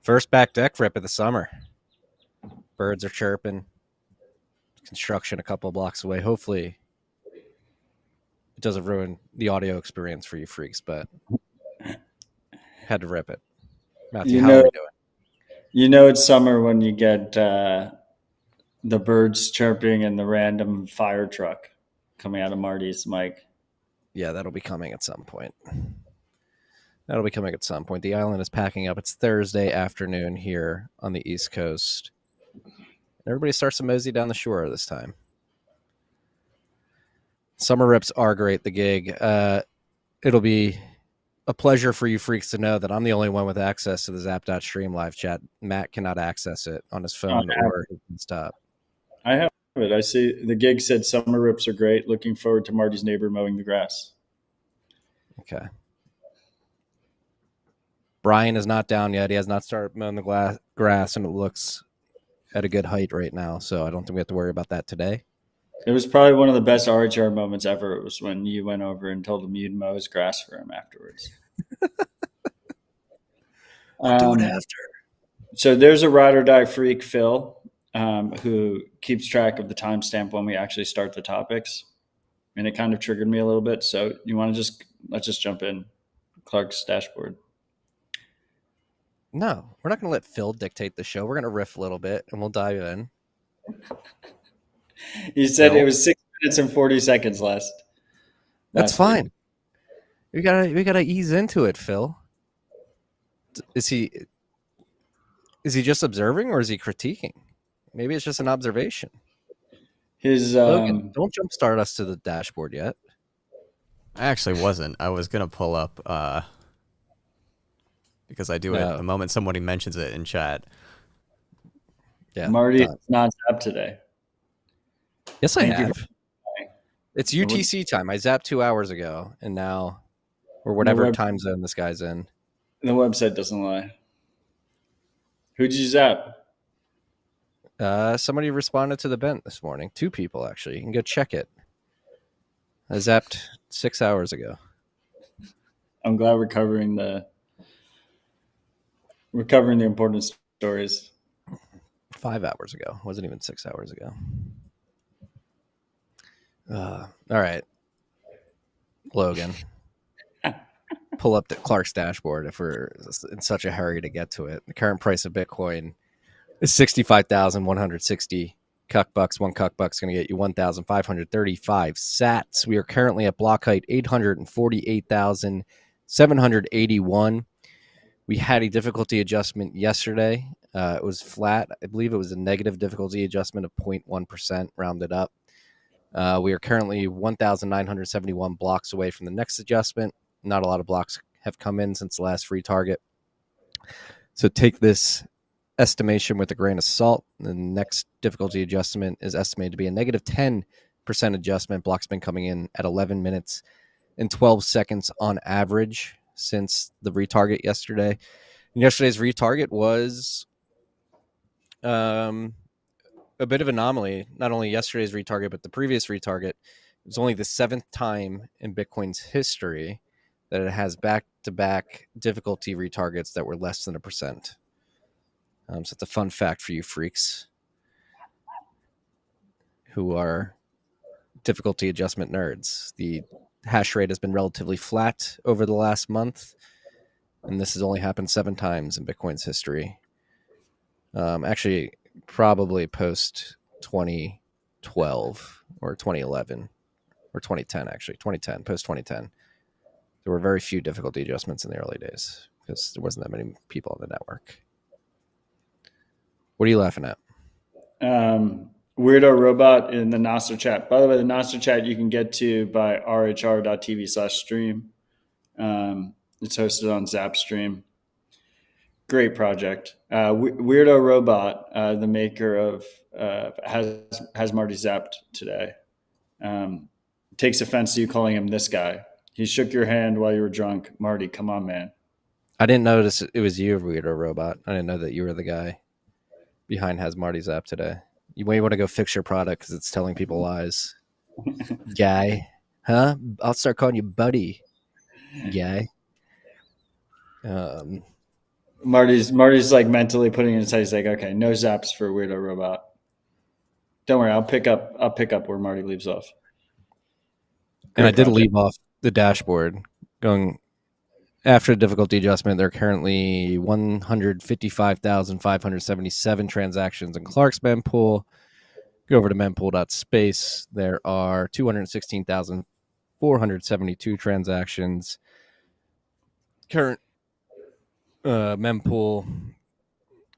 First back deck rip of the summer. Birds are chirping. Construction a couple of blocks away. Hopefully it doesn't ruin the audio experience for you freaks, but had to rip it. Matthew, how are we doing? You know it's summer when you get the birds chirping and the random fire truck coming out of Marty's mic. Yeah, that'll be coming at some point. The island is packing up. It's Thursday afternoon here on the East Coast. Everybody starts to mosey down the shore this time. Summer rips are great, the gig. It'll be a pleasure for you freaks to know that I'm the only one with access to the Zap.stream live chat. Matt cannot access it on his phone or his desktop. I have it. I see the gig said summer rips are great. Looking forward to Marty's neighbor mowing the grass. Okay. Brian is not down yet. He has not started mowing the grass, and it looks at a good height right now. So I don't think we have to worry about that today. It was probably one of the best RHR moments ever. It was when you went over and told him you'd mow his grass for him afterwards. I'll do it after. So there's a ride or die freak, Phil, who keeps track of the timestamp when we actually start the topics. And it kind of triggered me a little bit. So you want to let's just jump in. Clark's dashboard. No, we're not going to let Phil dictate the show. We're going to riff a little bit and we'll dive in. He said It was 6 minutes and 40 seconds last. That's fine. We gotta ease into it, Phil. Is he just observing or is he critiquing? Maybe it's just an observation. Logan, don't jumpstart us to the dashboard yet. I actually wasn't. I was gonna pull up because I do it the moment somebody mentions it in chat. Yeah, Marty is not zapped today. Yes, I have. It's UTC time. I zapped 2 hours ago, and now, or whatever time zone this guy's in. The website doesn't lie. Who'd you zap? Somebody responded to the bent this morning. 2 people, actually. You can go check it. I zapped 6 hours ago. I'm glad we're covering the important stories. 5 hours ago. It wasn't even 6 hours ago. All right. Logan. Pull up Clark's dashboard if we're in such a hurry to get to it. The current price of Bitcoin is 65,160 cuck bucks. One cuck buck's going to get you 1,535 sats. We are currently at block height 848,781. We had a difficulty adjustment yesterday. It was flat. I believe it was a negative difficulty adjustment of 0.1%, rounded up. We are currently 1,971 blocks away from the next adjustment. Not a lot of blocks have come in since the last free target. So take this estimation with a grain of salt. The next difficulty adjustment is estimated to be a negative 10% adjustment. Blocks been coming in at 11 minutes and 12 seconds on average since the retarget yesterday. And yesterday's retarget was a bit of an anomaly. Not only yesterday's retarget, but the previous retarget. It was only the 7th time in Bitcoin's history that it has back-to-back difficulty retargets that were less than 1%. So it's a fun fact for you freaks who are difficulty adjustment nerds. The hash rate has been relatively flat over the last month, and this has only happened 7 times in Bitcoin's history. Actually, probably post 2012 or 2011 or 2010, actually. 2010, post 2010. There were very few difficulty adjustments in the early days because there wasn't that many people on the network. What are you laughing at? Weirdo Robot in the Nostr chat. By the way, the Nostr chat you can get to by rhr.tv/stream. It's hosted on Zapstream. Great project. Weirdo Robot, the maker of has Marty zapped today, takes offense to you calling him this guy. He shook your hand while you were drunk. Marty, come on, man. I didn't notice it was you, Weirdo Robot. I didn't know that you were the guy behind Has Marty Zap today. You may want to go fix your product because it's telling people lies. Guy. Huh? I'll start calling you buddy. Guy. Marty's like mentally putting it inside. He's like, okay, no zaps for Weirdo Robot. Don't worry, I'll pick up where Marty leaves off. And I did project. leave off the dashboard going after the difficulty adjustment. There are currently 155,577 transactions in Clark's mempool. Go over to mempool.space. There are 216,472 transactions. Current mempool,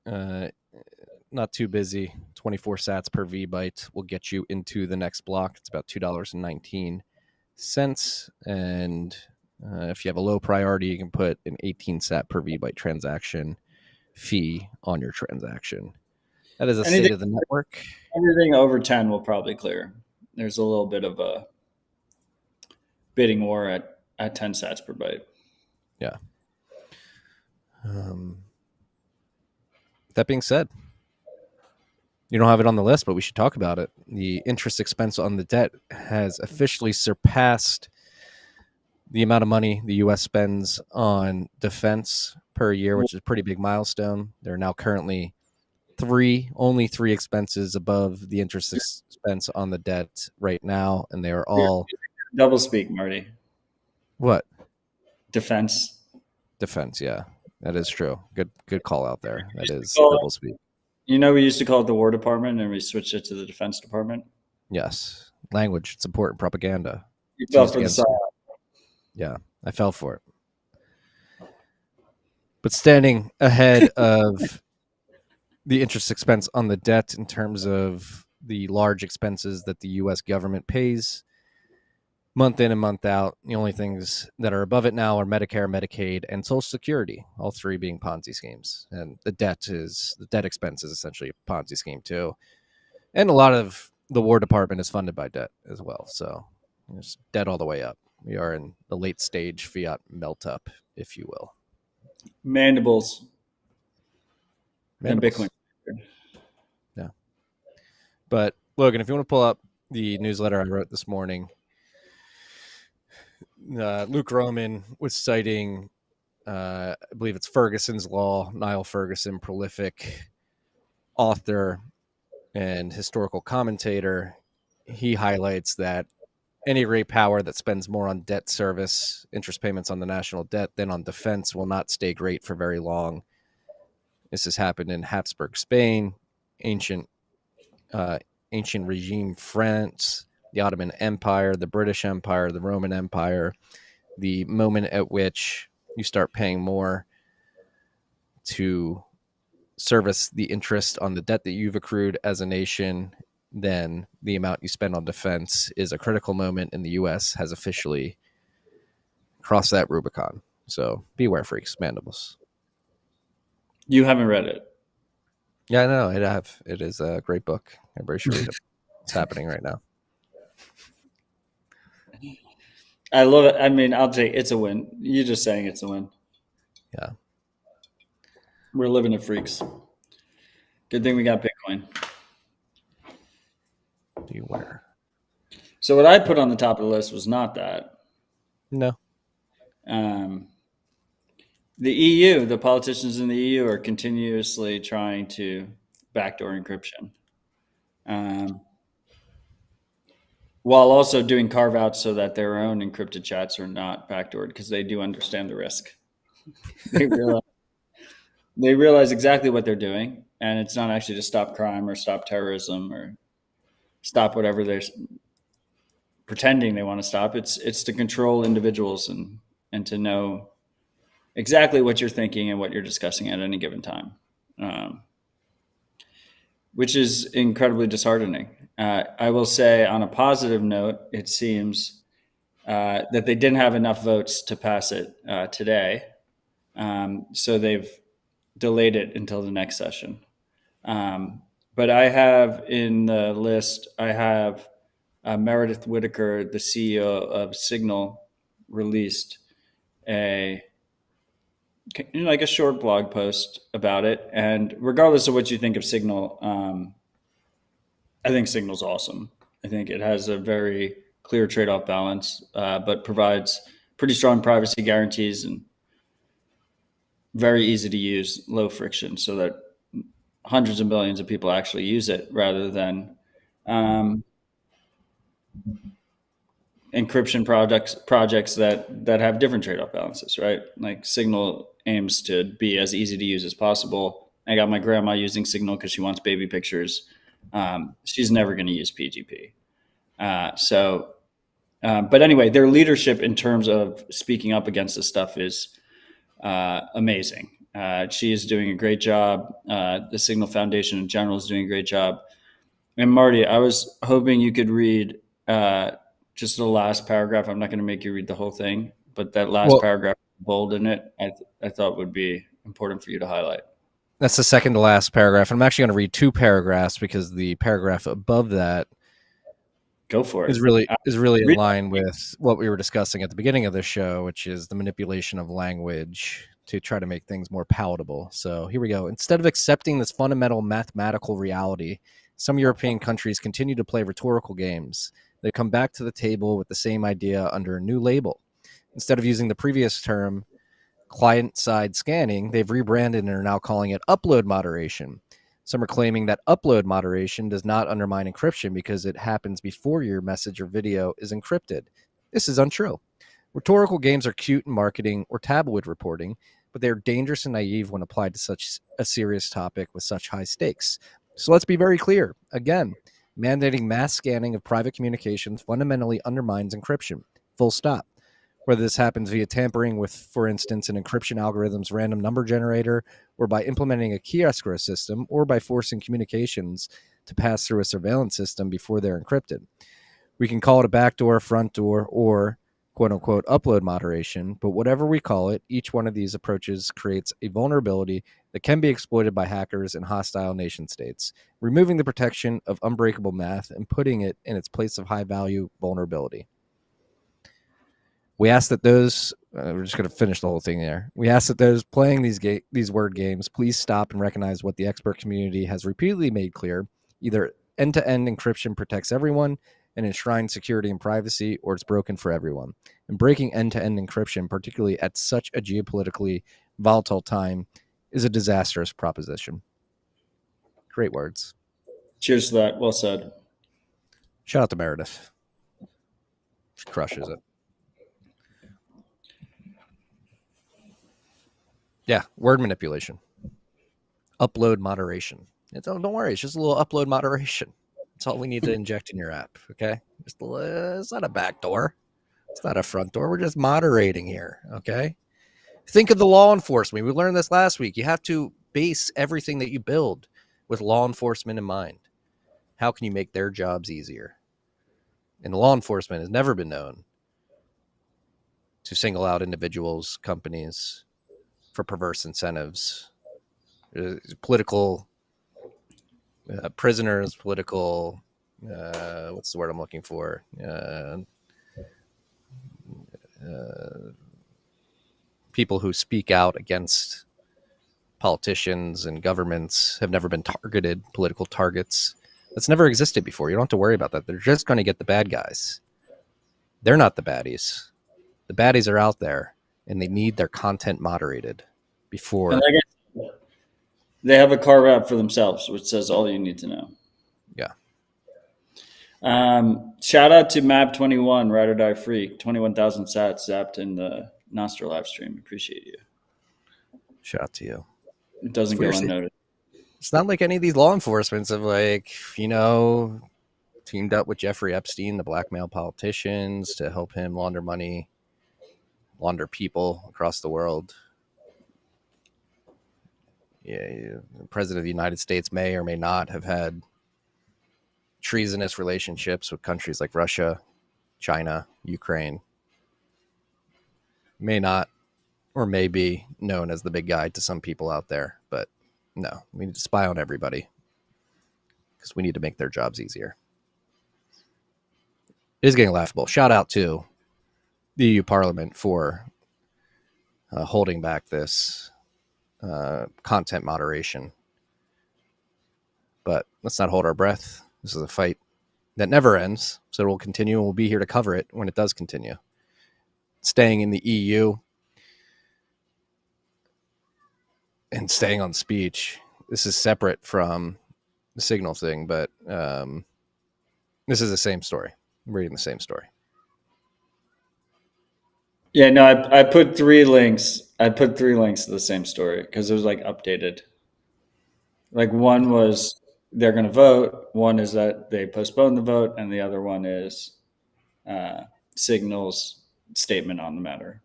not too busy. 24 sats per VByte will get you into the next block. It's about $2.19. And if you have a low priority, you can put an 18 sat per VByte transaction fee on your transaction. That is a state of the network. Everything over 10 will probably clear. There's a little bit of a bidding war at 10 sats per byte. Yeah. That being said, you don't have it on the list, but we should talk about it. The interest expense on the debt has officially surpassed the amount of money the U.S. spends on defense per year, which is a pretty big milestone. There are now currently only three expenses above the interest expense on the debt right now, and they are all double speak, Marty. What? Defense, yeah, that is true. Good call out there. That is double speak. You know, we used to call it the War Department, and we switched it to the Defense Department. Yes, language, support, and propaganda. You fell for the side. Yeah, I fell for it. But standing ahead of the interest expense on the debt in terms of the large expenses that the U.S. government pays month in and month out, the only things that are above it now are Medicare, Medicaid, and Social Security, all three being Ponzi schemes. And the debt expense is essentially a Ponzi scheme too. And a lot of the War Department is funded by debt as well. So there's debt all the way up. We are in the late stage fiat melt up, if you will. Mandibles. And Bitcoin. Yeah. But Logan, if you want to pull up the newsletter I wrote this morning, Luke Roman was citing, I believe it's Ferguson's Law, Niall Ferguson, prolific author and historical commentator. He highlights that any great power that spends more on debt service, interest payments on the national debt than on defense will not stay great for very long. This has happened in Habsburg Spain, ancient regime France, the Ottoman Empire, the British Empire, the Roman Empire. The moment at which you start paying more to service the interest on the debt that you've accrued as a nation than the amount you spend on defense is a critical moment, and the U.S. has officially crossed that Rubicon. So beware, freaks, mandibles. You haven't read it? Yeah, no, I have. It is a great book. Everybody should read it. It's happening right now. I love it. I mean, I'll take it's a win. You're just saying it's a win. Yeah. We're living it, freaks. Good thing we got Bitcoin. Beware. So what I put on the top of the list was not that. No. The EU, the politicians in the EU are continuously trying to backdoor encryption. While also doing carve-outs so that their own encrypted chats are not backdoored, because they do understand the risk. They realize exactly what they're doing, and it's not actually to stop crime or stop terrorism or stop whatever they're pretending they want to stop. It's to control individuals and to know exactly what you're thinking and what you're discussing at any given time, which is incredibly disheartening. I will say, on a positive note, it seems that they didn't have enough votes to pass it today, so they've delayed it until the next session. But I have in the list, I have Meredith Whittaker, the CEO of Signal, released a short blog post about it. And regardless of what you think of Signal, I think Signal's awesome. I think it has a very clear trade-off balance, but provides pretty strong privacy guarantees and very easy to use, low friction, so that hundreds of millions of people actually use it rather than encryption projects that have different trade-off balances, right? Like Signal aims to be as easy to use as possible. I got my grandma using Signal because she wants baby pictures. She's never going to use PGP. But anyway, their leadership in terms of speaking up against this stuff is amazing. She is doing a great job. The Signal Foundation in general is doing a great job. And Marty, I was hoping you could read just the last paragraph. I'm not going to make you read the whole thing, but that last paragraph, bold in it, I thought would be important for you to highlight. That's the second to last paragraph. I'm actually going to read two paragraphs because the paragraph above that go for it is really in line with what we were discussing at the beginning of the show, which is the manipulation of language to try to make things more palatable. So here we go. Instead of accepting this fundamental mathematical reality, some European countries continue to play rhetorical games. They come back to the table with the same idea under a new label. Instead of using the previous term, client-side scanning, they've rebranded and are now calling it upload moderation. Some are claiming that upload moderation does not undermine encryption because it happens before your message or video is encrypted. This is untrue. Rhetorical games are cute in marketing or tabloid reporting, but they are dangerous and naive when applied to such a serious topic with such high stakes. So let's be very clear. Again, mandating mass scanning of private communications fundamentally undermines encryption. Full stop. Whether this happens via tampering with, for instance, an encryption algorithm's random number generator, or by implementing a key escrow system, or by forcing communications to pass through a surveillance system before they're encrypted. We can call it a backdoor, front door, or quote-unquote upload moderation, but whatever we call it, each one of these approaches creates a vulnerability that can be exploited by hackers and hostile nation states, removing the protection of unbreakable math and putting it in its place of high-value vulnerability. We ask that those, we're just going to finish the whole thing there. We ask that those playing these word games, please stop and recognize what the expert community has repeatedly made clear. Either end-to-end encryption protects everyone and enshrines security and privacy, or it's broken for everyone. And breaking end-to-end encryption, particularly at such a geopolitically volatile time, is a disastrous proposition. Great words. Cheers to that. Well said. Shout out to Meredith. She crushes it. Yeah, word manipulation. Upload moderation. Don't worry, it's just a little upload moderation. That's all we need to inject in your app, okay? Just it's not a back door. It's not a front door. We're just moderating here, okay? Think of the law enforcement. We learned this last week. You have to base everything that you build with law enforcement in mind. How can you make their jobs easier? And law enforcement has never been known to single out individuals, companies, for perverse incentives, political prisoners, political, what's the word I'm looking for? People who speak out against politicians and governments have never been targeted, political targets. That's never existed before. You don't have to worry about that. They're just going to get the bad guys. They're not the baddies. The baddies are out there, and they need their content moderated before. They have a carve out for themselves, which says all you need to know. Yeah. Shout out to Mab21, Ride or Die Freak, 21,000 sats zapped in the Nostr live stream. Appreciate you. Shout out to you. It doesn't go unnoticed. It's not like any of these law enforcements have, like, teamed up with Jeffrey Epstein to blackmail politicians to help him launder money, launder people across the world. Yeah, the president of the United States may or may not have had treasonous relationships with countries like Russia, China, Ukraine. May not or may be known as the big guy to some people out there, but no, we need to spy on everybody because we need to make their jobs easier. It is getting laughable. Shout out to the EU Parliament for holding back this content moderation. But let's not hold our breath. This is a fight that never ends, so it will continue, and we'll be here to cover it when it does continue. Staying in the EU, and staying on speech. This is separate from the Signal thing, but this is the same story. I'm reading the same story. Yeah, no, I put 3 links. I put 3 links to the same story because it was like updated. Like one was they're going to vote, one is that they postponed the vote, and the other one is uh, Signal's statement on the matter.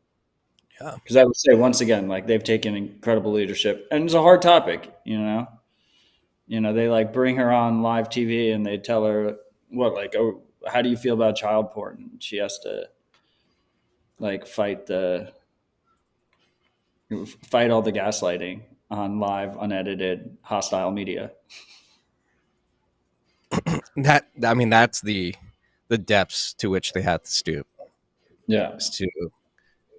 Yeah. Because I would say once again, like they've taken incredible leadership, and it's a hard topic. They like bring her on live TV and they tell her what, like, oh, how do you feel about child porn? And she has to like fight all the gaslighting on live, unedited, hostile media. That's the depths to which they had to stoop. Yeah, Is to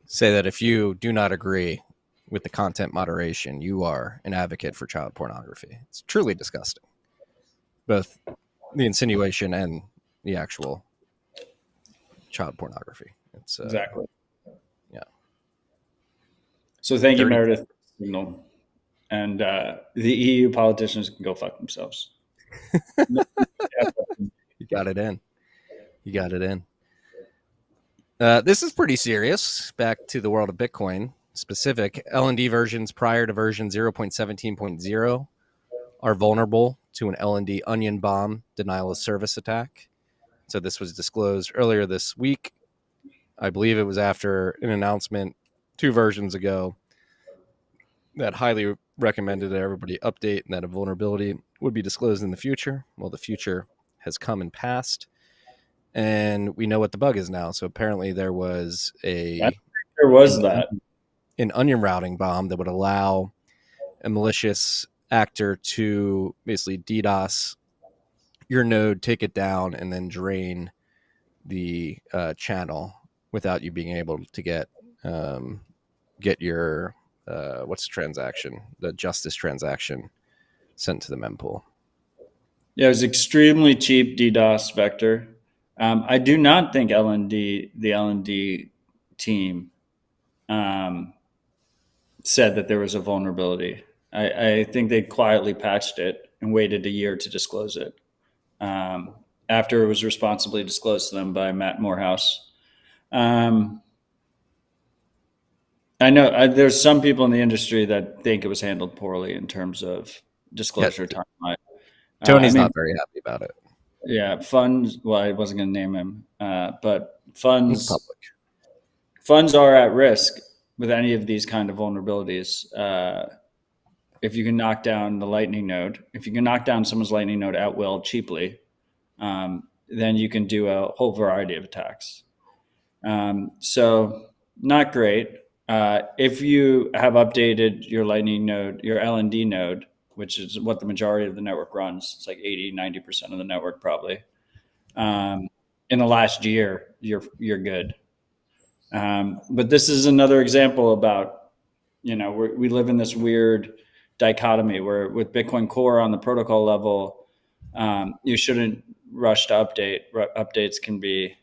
say that if you do not agree with the content moderation, you are an advocate for child pornography. It's truly disgusting. Both the insinuation and the actual child pornography. It's exactly. yeah. So thank you, Dirty. Meredith Signal, and the EU politicians can go fuck themselves. You got it in. You got it in. This is pretty serious. Back to the world of Bitcoin. Specific LND versions prior to version 0.17.0 are vulnerable to an LND onion bomb denial of service attack. So this was disclosed earlier this week. I believe it was after an announcement 2 versions ago that highly recommended that everybody update and that a vulnerability would be disclosed in the future. Well, the future has come and passed, and we know what the bug is now. So apparently there was There was an that. onion routing bomb that would allow a malicious actor to basically DDoS your node, take it down, and then drain the channel without you being able to get your what's the transaction, the justice transaction, sent to the mempool. Yeah, it was extremely cheap DDoS vector. I do not think the LND team said that there was a vulnerability. I think they quietly patched it and waited a year to disclose it after it was responsibly disclosed to them by Matt Morehouse. I know there's some people in the industry that think it was handled poorly in terms of disclosure timeline. Tony's not very happy about it. Yeah, funds. Well, I wasn't going to name him, but It's public. funds are at risk with any of these kind of vulnerabilities. If you can knock down the Lightning node, if you can knock down someone's Lightning node at will cheaply, then you can do a whole variety of attacks. So not great. If you have updated your Lightning node, your LND node, which is what the majority of the network runs, it's like 80-90% of the network probably. In the last year, you're good. But this is another example about, we live in this weird dichotomy where with Bitcoin Core on the protocol level, you shouldn't rush to update. Updates can be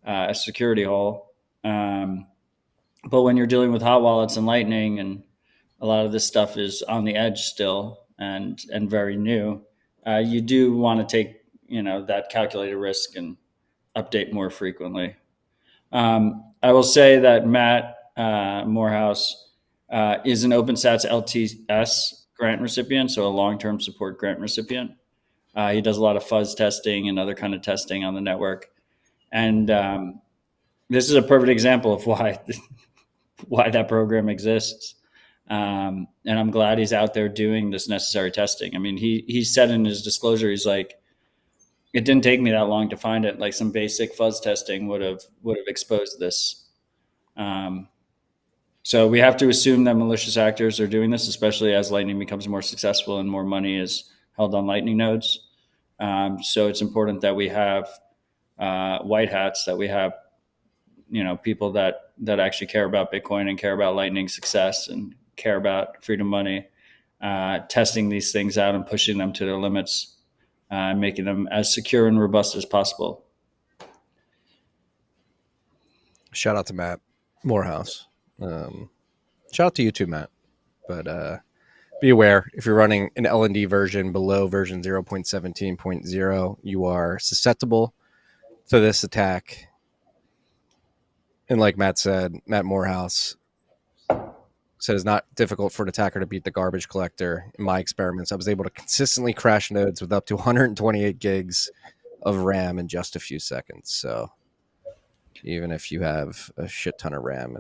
a security hole. But when you're dealing with hot wallets and Lightning, and a lot of this stuff is on the edge still and very new, you do want to take that calculated risk and update more frequently. I will say that Matt Morehouse is an OpenSats LTS grant recipient, so a long-term support grant recipient. He does a lot of fuzz testing and other kind of testing on the network, and this is a perfect example of why that program exists. And I'm glad he's out there doing this necessary testing. I mean, he said in his disclosure, he's like, it didn't take me that long to find it. Like some basic fuzz testing would have exposed this. So we have to assume that malicious actors are doing this, especially as Lightning becomes more successful and more money is held on Lightning nodes. So it's important that we have white hats, that we have people that actually care about Bitcoin and care about Lightning success and care about freedom money, testing these things out and pushing them to their limits, making them as secure and robust as possible. Shout out to Matt Morehouse. Shout out to you too, Matt. But be aware if you're running an L&D version below version 0.17.0, you are susceptible to this attack. And like Matt said, Matt Morehouse said it's not difficult for an attacker to beat the garbage collector. In my experiments, I was able to consistently crash nodes with up to 128 gigs of RAM in just a few seconds. So even if you have a shit ton of RAM,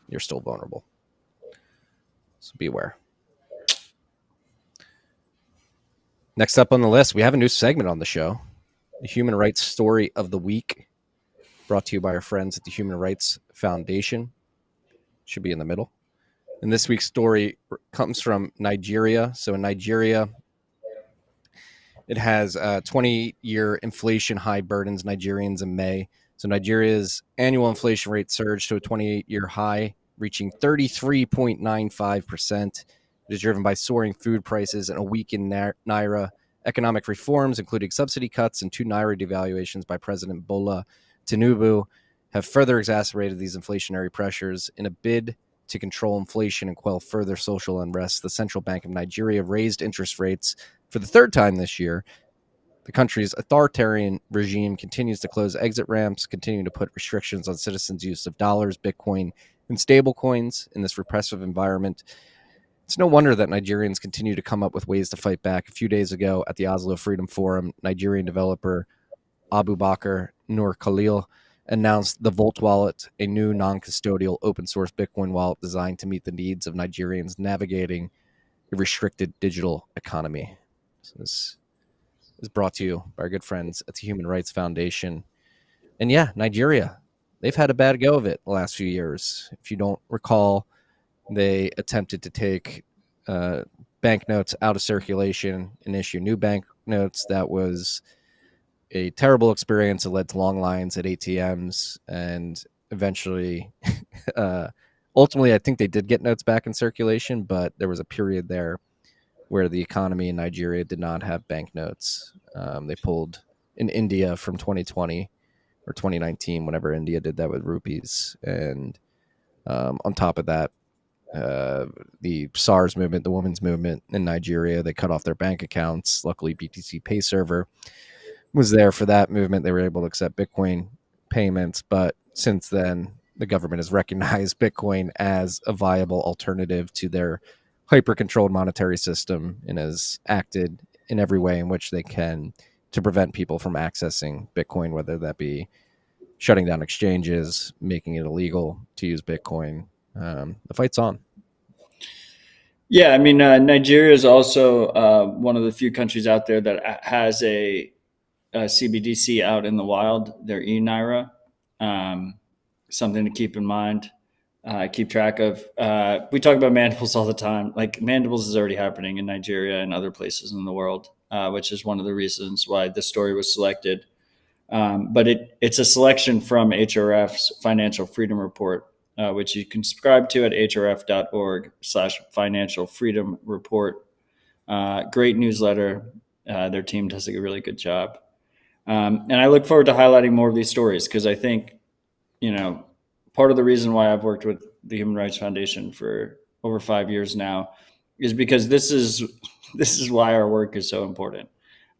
you're still vulnerable. So be aware. Next up on the list, we have a new segment on the show, the Human Rights Story of the Week, brought to you by our friends at the Human Rights Foundation. Should be in the middle. And this week's story comes from Nigeria. So in Nigeria, it has 20-year inflation high burdens Nigerians in May. So Nigeria's annual inflation rate surged to a 28-year high, reaching 33.95%. It is driven by soaring food prices and a weakened naira. Economic reforms, including subsidy cuts and 2 naira devaluations by President Bola Tinubu, have further exacerbated these inflationary pressures. In a bid to control inflation and quell further social unrest, the Central Bank of Nigeria raised interest rates for the third time this year. The country's authoritarian regime continues to close exit ramps, continuing to put restrictions on citizens' use of dollars, Bitcoin, and stablecoins in this repressive environment. It's no wonder that Nigerians continue to come up with ways to fight back. A few days ago at the Oslo Freedom Forum, Nigerian developer Abubakar Nur Khalil announced the Volt Wallet, a new non-custodial open-source Bitcoin wallet designed to meet the needs of Nigerians navigating a restricted digital economy. So this is brought to you by our good friends at the Human Rights Foundation. And yeah, Nigeria, they've had a bad go of it the last few years. If you don't recall, they attempted to take banknotes out of circulation and issue new banknotes. That was a terrible experience. It led to long lines at ATMs, and eventually, ultimately, I think they did get notes back in circulation, but there was a period there where the economy in Nigeria did not have banknotes. They pulled in India from 2020 or 2019, whenever India did that with rupees. And on top of that, the SARS movement, the women's movement in Nigeria, they cut off their bank accounts. Luckily, BTC Pay Server was there for that movement. They were able to accept Bitcoin payments, but since then, the government has recognized Bitcoin as a viable alternative to their hyper-controlled monetary system and has acted in every way in which they can to prevent people from accessing Bitcoin, whether that be shutting down exchanges, making it illegal to use Bitcoin. The fight's on. Yeah, I mean, Nigeria is also one of the few countries out there that has a CBDC out in the wild. Their e-Naira, something to keep in mind, keep track of. We talk about mandibles all the time. Like mandibles is already happening in Nigeria and other places in the world, which is one of the reasons why this story was selected. But it's a selection from HRF's Financial Freedom Report, which you can subscribe to at hrf.org/financial freedom report. Great newsletter. Their team does a really good job. And I look forward to highlighting more of these stories because I think, part of the reason why I've worked with the Human Rights Foundation for over 5 years now is because this is why our work is so important.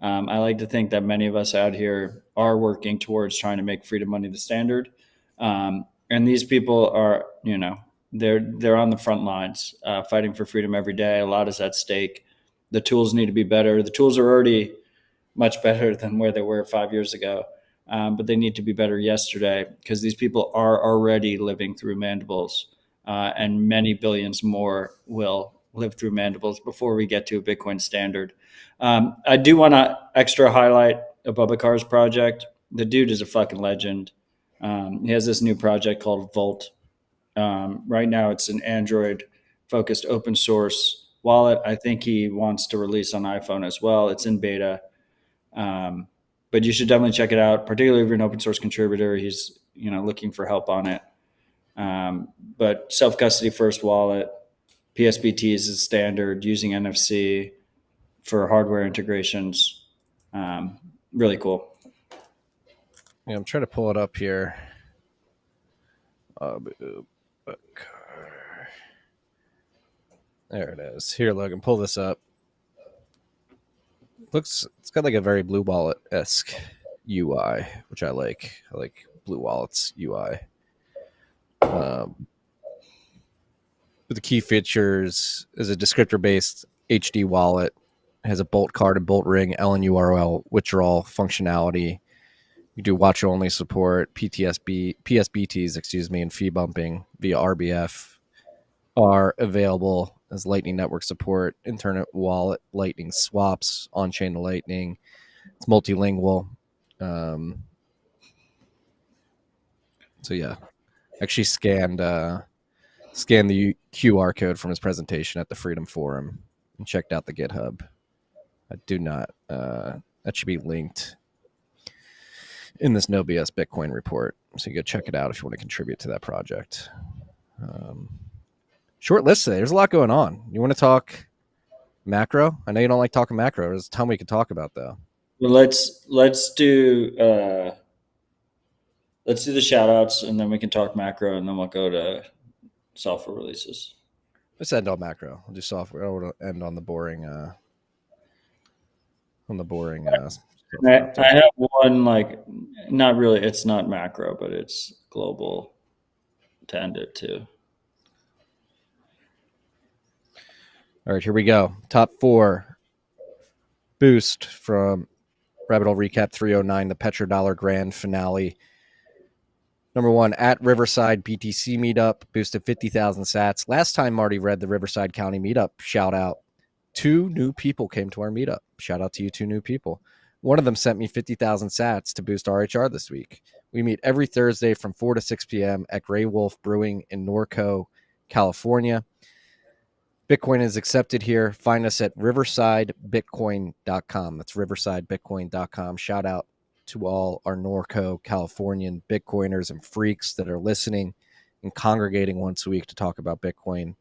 I like to think that many of us out here are working towards trying to make freedom money the standard. And these people are, they're on the front lines fighting for freedom every day. A lot is at stake. The tools need to be better. The tools are already much better than where they were 5 years ago. But they need to be better yesterday because these people are already living through mandibles and many billions more will live through mandibles before we get to a Bitcoin standard. I do want to extra highlight Abubakar's project. The dude is a fucking legend. He has this new project called Volt. Right now it's an Android focused open source wallet. I think he wants to release on iPhone as well. It's in beta. But you should definitely check it out, particularly if you're an open source contributor. He's looking for help on it. But self-custody first wallet, PSBT is the standard, using NFC for hardware integrations. Really cool. Yeah, I'm trying to pull it up here. There it is. Here, Logan, pull this up. It's got like a very Blue Wallet-esque UI, which I like. I like Blue Wallet's UI. But the key features is a descriptor-based HD wallet. It has a bolt card and bolt ring, LNURL withdrawal functionality. You do watch-only support, PSBTs, and fee bumping via RBF are available as Lightning Network support, internet wallet, Lightning swaps, on-chain to Lightning. It's multilingual. So yeah, actually scanned the QR code from his presentation at the Freedom Forum and checked out the GitHub. I do not. That should be linked in this No BS Bitcoin report, so you go check it out if you want to contribute to that project. Short list today. There's a lot going on. You want to talk macro? I know you don't like talking macro. There's a ton we could talk about though. Well, let's do the shout outs, and then we can talk macro, and then we'll go to software releases. Let's end on macro. We'll do software. We'll end on the boring. I have one, like, not really. It's not macro, but it's global to end it too. All right, here we go. Top 4 boost from Rabbit Hole Recap 309, the Petrodollar Grand Finale. Number 1, at Riverside BTC Meetup, boosted 50,000 sats. Last time Marty read the Riverside County Meetup, shout out. 2 new people came to our meetup. Shout out to you 2 new people. One of them sent me 50,000 sats to boost RHR this week. We meet every Thursday from 4 to 6 p.m. at Grey Wolf Brewing in Norco, California. Bitcoin is accepted here. Find us at riversidebitcoin.com. That's riversidebitcoin.com. Shout out to all our Norco Californian Bitcoiners and freaks that are listening and congregating once a week to talk about Bitcoin.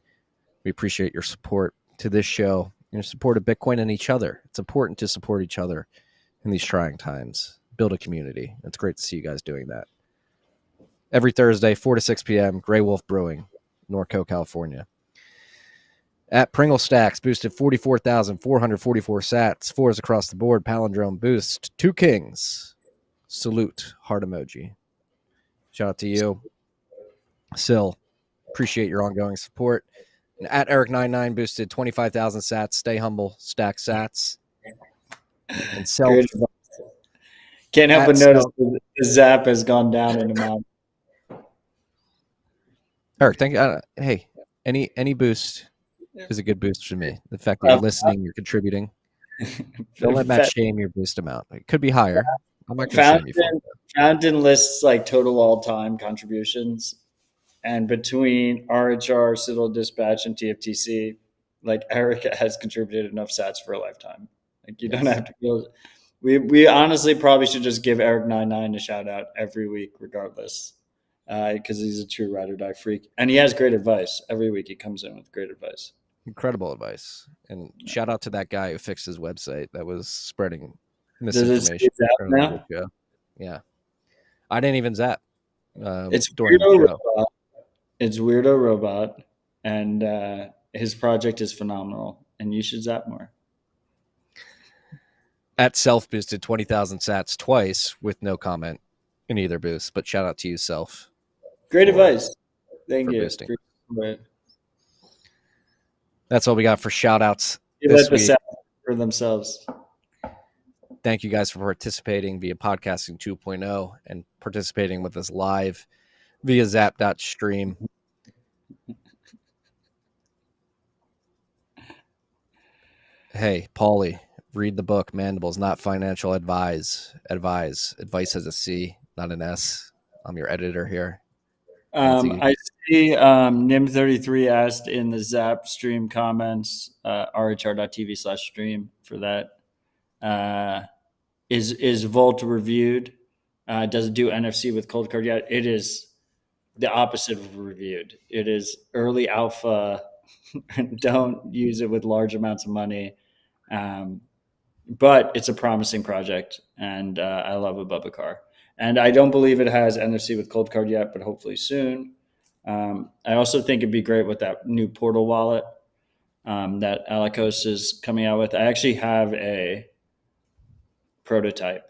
We appreciate your support to this show, your support of Bitcoin and each other. It's important to support each other in these trying times. Build a community. It's great to see you guys doing that. Every Thursday, 4 to 6 p.m., Grey Wolf Brewing, Norco, California. At Pringle Stacks, boosted 44,444 sats. 4s across the board. Palindrome boost. 2 kings. Salute. Heart emoji. Shout out to you. Sil, appreciate your ongoing support. And at Eric99, boosted 25,000 sats. Stay humble. Stack sats. And Self. Can't help but notice the zap has gone down in amount. Eric, thank you. Hey, any boost is a good boost for me. The fact that you're listening, you're contributing. Don't let Matt shame your boost amount. It could be higher. I'm not going to shame you for it. Fountain lists like total all-time contributions, and between RHR, Citadel Dispatch, and TFTC, like, Eric has contributed enough sats for a lifetime. Like, you don't have to go. We honestly probably should just give Eric99 a shout out every week, regardless, because he's a true ride or die freak, and he has great advice every week. He comes in with great advice. Incredible advice. And shout out to that guy who fixed his website that was spreading misinformation. Now? Yeah. I didn't even zap. It's Weirdo Robot. It's Weirdo Robot. And his project is phenomenal. And you should zap more. At Self boosted 20,000 sats twice with no comment in either boost. But shout out to you, Self. Great advice. Thank you. Boosting. That's all we got for shout outs. Let the sound for themselves. Thank you guys for participating via Podcasting 2.0 and participating with us live via zap.stream. Hey, Paulie, read the book Mandibles, Not Financial Advice. Advice has a C, not an S. I'm your editor here. I see Nim33 asked in the Zap stream comments, rhr.tv/stream for that. Is Volt reviewed? Does it do NFC with cold card yet? It is the opposite of reviewed. It is early alpha. Don't use it with large amounts of money. But it's a promising project, and I love Abubakar. And I don't believe it has NFC with cold card yet, but hopefully soon. I also think it'd be great with that new portal wallet. that Alicos is coming out with. I actually have a prototype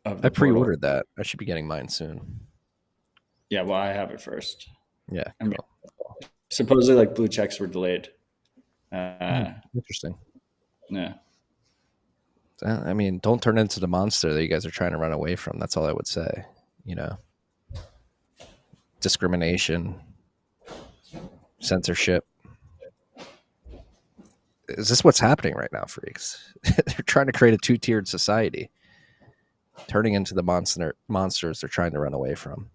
of the I portal. pre-ordered that. I should be getting mine soon. Yeah, well, I have it first. Yeah, I mean, cool. supposedly, like, blue checks were delayed. Interesting. Yeah. I mean, don't turn into the monster that you guys are trying to run away from. That's all I would say. You know, discrimination, censorship. Is this what's happening right now, freaks? They're trying to create a two-tiered society, turning into the monsters they're trying to run away from.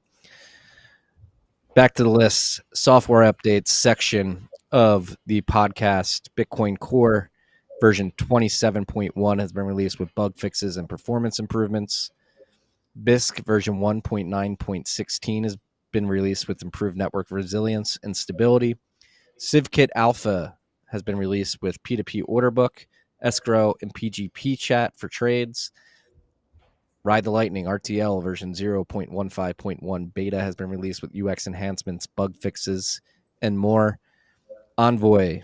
Back to the list, software updates section of the podcast. Bitcoin Core version 27.1 has been released with bug fixes and performance improvements. BISC version 1.9.16 has been released with improved network resilience and stability. CivKit Alpha has been released with P2P order book, escrow, and PGP chat for trades. Ride the Lightning RTL version 0.15.1 beta has been released with UX enhancements, bug fixes, and more. Envoy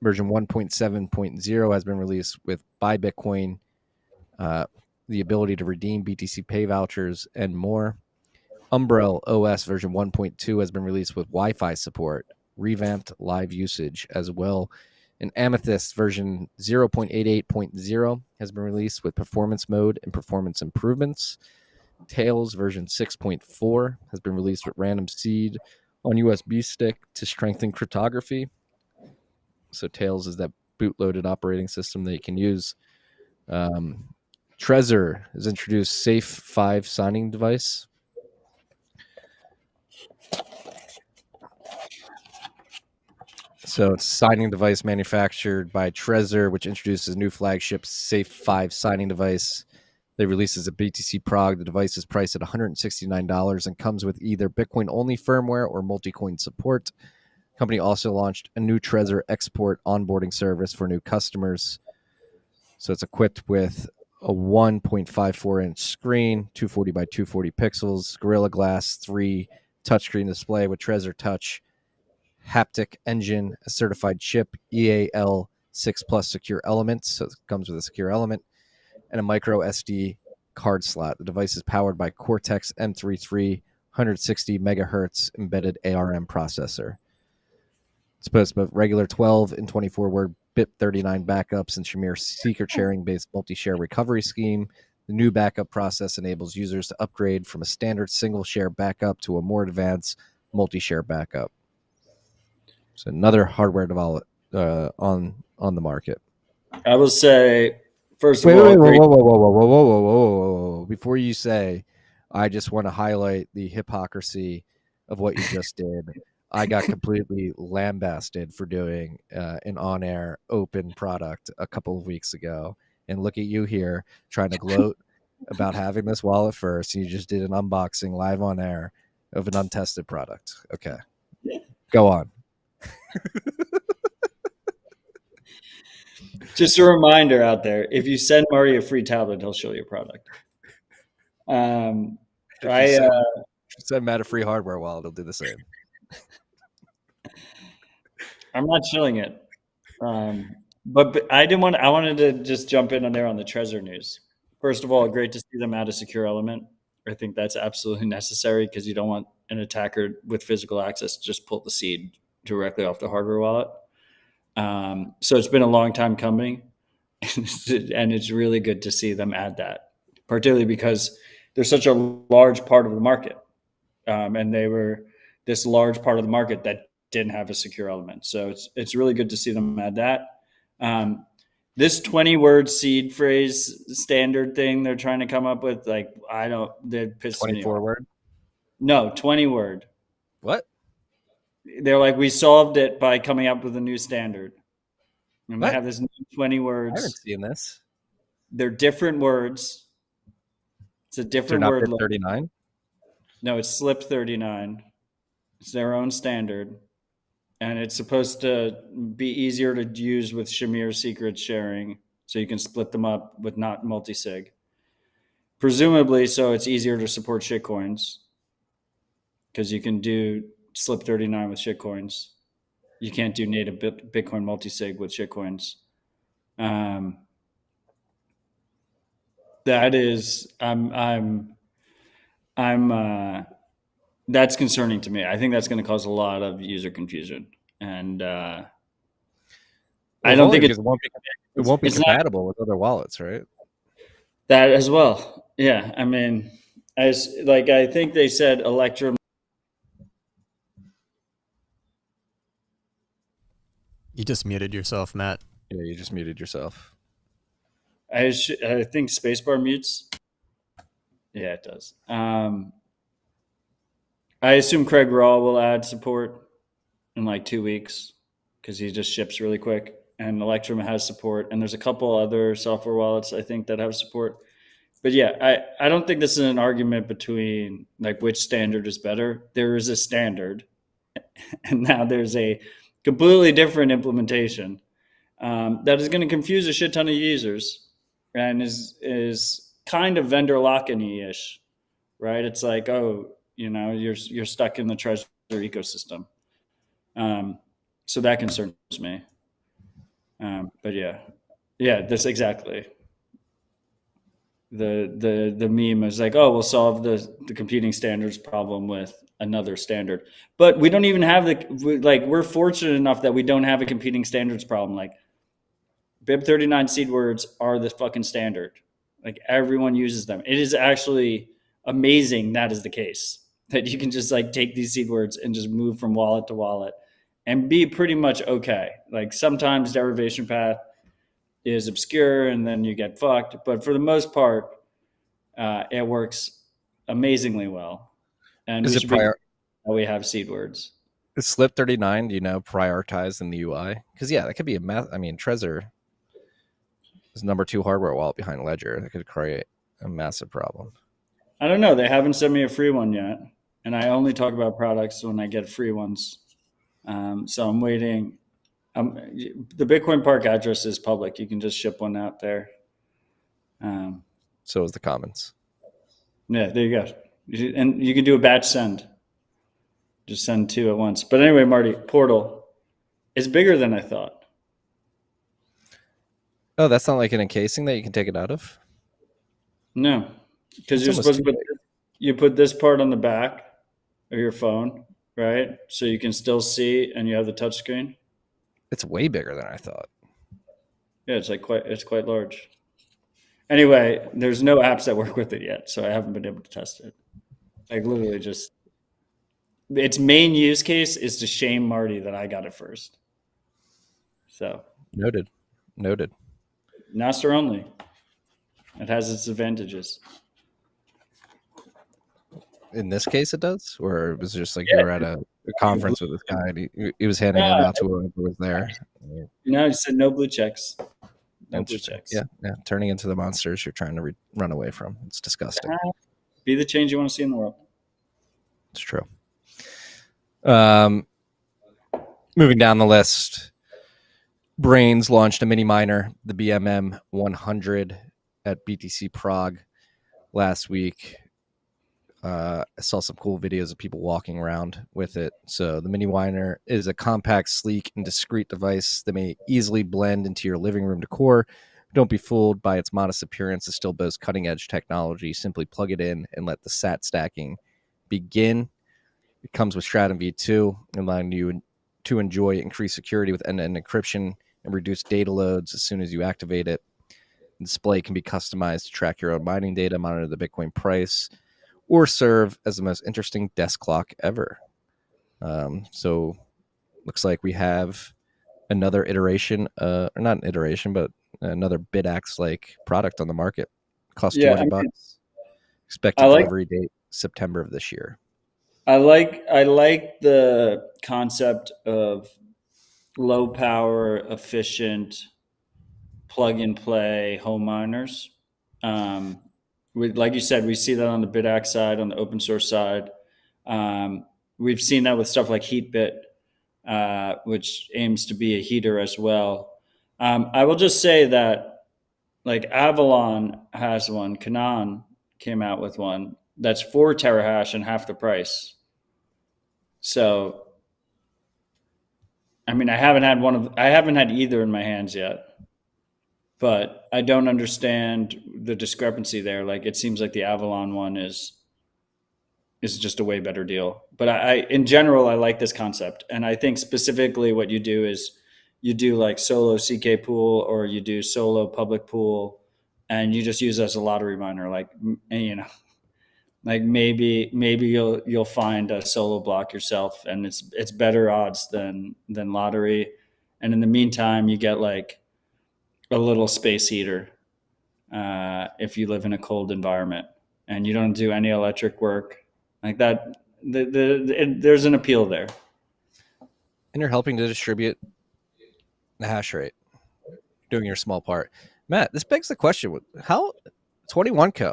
version 1.7.0 has been released with Buy Bitcoin, the ability to redeem BTC Pay vouchers, and more. Umbrel OS version 1.2 has been released with Wi-Fi support, revamped live usage as well. And Amethyst version 0.88.0 has been released with performance mode and performance improvements. Tails version 6.4 has been released with random seed on USB stick to strengthen cryptography. So Tails is that bootloaded operating system that you can use. Trezor has introduced Safe 5 signing device. So it's a signing device manufactured by Trezor, which introduces a new flagship Safe 5 signing device. They released as a BTC Prog. The device is priced at $169 and comes with either Bitcoin-only firmware or multi-coin support. The company also launched a new Trezor export onboarding service for new customers. So it's equipped with a 1.54-inch screen, 240 by 240 pixels, Gorilla Glass 3 touchscreen display with Trezor Touch, haptic engine, a certified chip, EAL6 Plus secure element, so it comes with a secure element, and a micro SD card slot. The device is powered by Cortex M33 160 megahertz embedded ARM processor. It's supposed to have regular 12 and 24 word BIP39 backups and Shamir secret sharing based multi-share recovery scheme. The new backup process enables users to upgrade from a standard single share backup to a more advanced multi-share backup. So another hardware development on the market. I will say, first of Wait, all, whoa. Before you say, I just want to highlight the hypocrisy of what you just did. I got completely lambasted for doing an on-air open product a couple of weeks ago. And look at you here trying to gloat about having this wallet first. You just did an unboxing live on air of an untested product. Okay. Go on. just a reminder out there, if you send Marty a free tablet, he'll show you a product. If you send Matt a free hardware wallet, he'll do the same. I'm not shilling it. But I didn't want. I wanted to just jump in on there on the Trezor news. First of all, great to see them add a secure element. I think that's absolutely necessary because you don't want an attacker with physical access to just pull the seed directly off the hardware wallet. So it's been a long time coming, and it's really good to see them add that, particularly because they're such a large part of the market, and they were this large part of the market that didn't have a secure element. So it's really good to see them add that. This 20-word seed phrase standard thing they're trying to come up with, like, they're pissed me off. 24 word? No, 20-word. What? They're like, we solved it by coming up with a new standard. And What? they have this new 20 I words. haven't seen this. They're different words. It's a different They're not word. BIP 39? No, it's slip 39. It's their own standard. And it's supposed to be easier to use with Shamir secret sharing, so you can split them up with not multi-sig. Presumably, so it's easier to support shitcoins because you can do slip 39 with shitcoins. You can't do native Bitcoin multisig with shitcoins. That is, that's concerning to me. I think that's going to cause a lot of user confusion, and I don't think it won't be compatible with other wallets, right? That as well. Yeah, I mean, I think they said Electrum. You just muted yourself, Matt. Yeah, you just muted yourself. I think spacebar mutes. Yeah, it does. I assume Craig Raw will add support in like 2 weeks because he just ships really quick. And Electrum has support, and there's a couple other software wallets I think that have support. But yeah, I don't think this is an argument between like which standard is better. There is a standard, and now there's a completely different implementation that is going to confuse a shit ton of users, and is kind of vendor lock-in ish, right? It's like, oh, you're stuck in the Trezor ecosystem. So that concerns me. But yeah, that's exactly. The meme is like, oh, we'll solve the competing standards problem with another standard, but we don't even have we're fortunate enough that we don't have a competing standards problem. Like BIP39 seed words are the fucking standard. Like everyone uses them. It is actually amazing that is the case, that you can just like take these seed words and just move from wallet to wallet and be pretty much okay. Like sometimes derivation path is obscure and then you get fucked, but for the most part, it works amazingly well. And Is it we have seed words. Is Slip 39, prioritized in the UI? Because yeah, that could be a math. I mean, Trezor is number 2 hardware wallet behind Ledger. That could create a massive problem. I don't know. They haven't sent me a free one yet, and I only talk about products when I get free ones. So I'm waiting. The Bitcoin Park address is public. You can just ship one out there. So is the Commons. Yeah, there you go. And you can do a batch send. Just send 2 at once. But anyway, Marty, Portal is bigger than I thought. Oh, that's not like an encasing that you can take it out of? No, because you're supposed to put this part on the back of your phone, right? So you can still see and you have the touch screen. It's way bigger than I thought. Yeah, it's quite large. Anyway, there's no apps that work with it yet, so I haven't been able to test it. Like literally just its main use case is to shame Marty that I got it first. So noted. Nostr only. It has its advantages. In this case, it does? Or it was just like you were at a conference with this guy and he was handing them out to whoever was there? No, he said no blue checks. No blue checks. Yeah. Turning into the monsters you're trying to run away from. It's disgusting. Be the change you want to see in the world. It's true. Moving down the list, Braiins launched a mini miner, the BMM 100, at BTC Prague last week. I saw some cool videos of people walking around with it. So the mini miner is a compact, sleek, and discreet device that may easily blend into your living room decor. Don't be fooled by its modest appearance. It still boasts cutting-edge technology. Simply plug it in and let the sat stacking begin. It comes with Stratum v2, allowing you to enjoy increased security with end-to-end encryption and reduce data loads as soon as you activate it. The display can be customized to track your own mining data, monitor the Bitcoin price, or serve as the most interesting desk clock ever. So looks like we have another iteration, or not an iteration, but another BitAxe-like product on the market. Costs $200. Expected delivery date September of this year. I like the concept of low power, efficient, plug and play home miners. Like you said, we see that on the BitAxe side, on the open source side. We've seen that with stuff like HeatBit, which aims to be a heater as well. I will just say that like Avalon has one, Canaan came out with one that's 4 terahash and half the price. So, I mean, I haven't had either in my hands yet, but I don't understand the discrepancy there. Like, it seems like the Avalon one is just a way better deal. But in general, I like this concept. And I think specifically what you do is you do like solo CK pool, or you do solo public pool, and you just use it as a lottery miner. Like, like maybe you'll find a solo block yourself, and it's better odds than lottery. And in the meantime, you get like a little space heater if you live in a cold environment and you don't do any electric work like that. There's an appeal there. And you're helping to distribute the hash rate, doing your small part. Matt, this begs the question: how 21Co?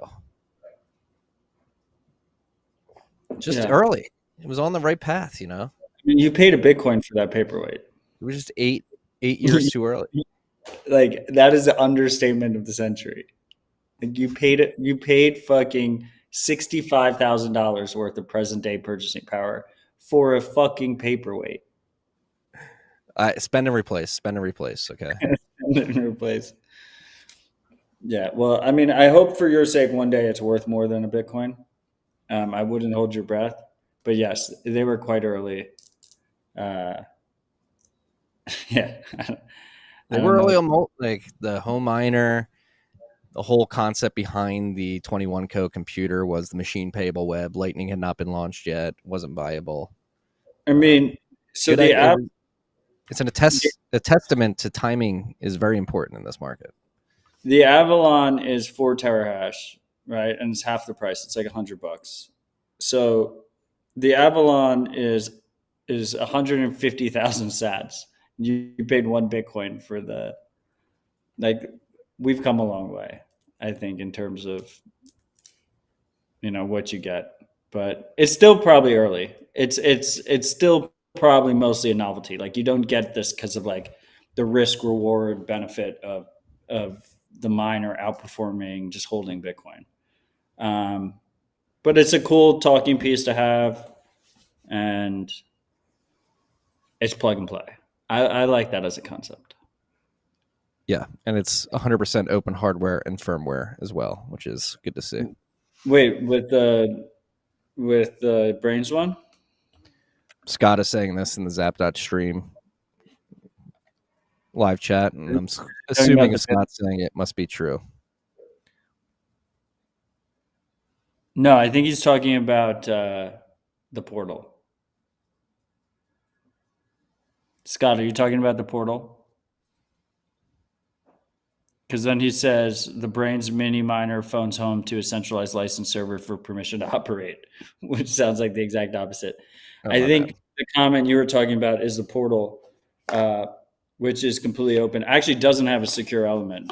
Just early. It was on the right path, you know. I mean, you paid a Bitcoin for that paperweight. It was just eight years too early. Like, that is the understatement of the century. Like, you paid fucking $65,000 worth of present day purchasing power for a fucking paperweight. Spend and replace. Okay. Spend and replace. Yeah. Well, I mean, I hope for your sake one day it's worth more than a Bitcoin. I wouldn't hold your breath, but yes, they were quite early. Yeah. They were early on, like the home miner. The whole concept behind the 21Co computer was the machine payable web. Lightning had not been launched yet, wasn't viable. I mean, so it's a testament to timing is very important in this market. The Avalon is 4 terahash, right? And it's half the price. It's like $100. So the Avalon is 150,000 sats. You paid 1 Bitcoin for we've come a long way, I think, in terms of, what you get, but it's still probably early. It's still probably mostly a novelty. Like, you don't get this because of like the risk reward benefit of the miner outperforming just holding Bitcoin. But it's a cool talking piece to have, and it's plug and play. I like that as a concept. Yeah, and it's 100% open hardware and firmware as well, which is good to see. Wait, with the Braiins one? Scott is saying this in the Zap.stream live chat, and I'm assuming if Scott's saying it must be true. No, I think he's talking about the portal. Scott, are you talking about the portal? Because then he says the Braiins mini miner phones home to a centralized license server for permission to operate, which sounds like the exact opposite. I think the comment you were talking about is the portal, which is completely open. Actually doesn't have a secure element,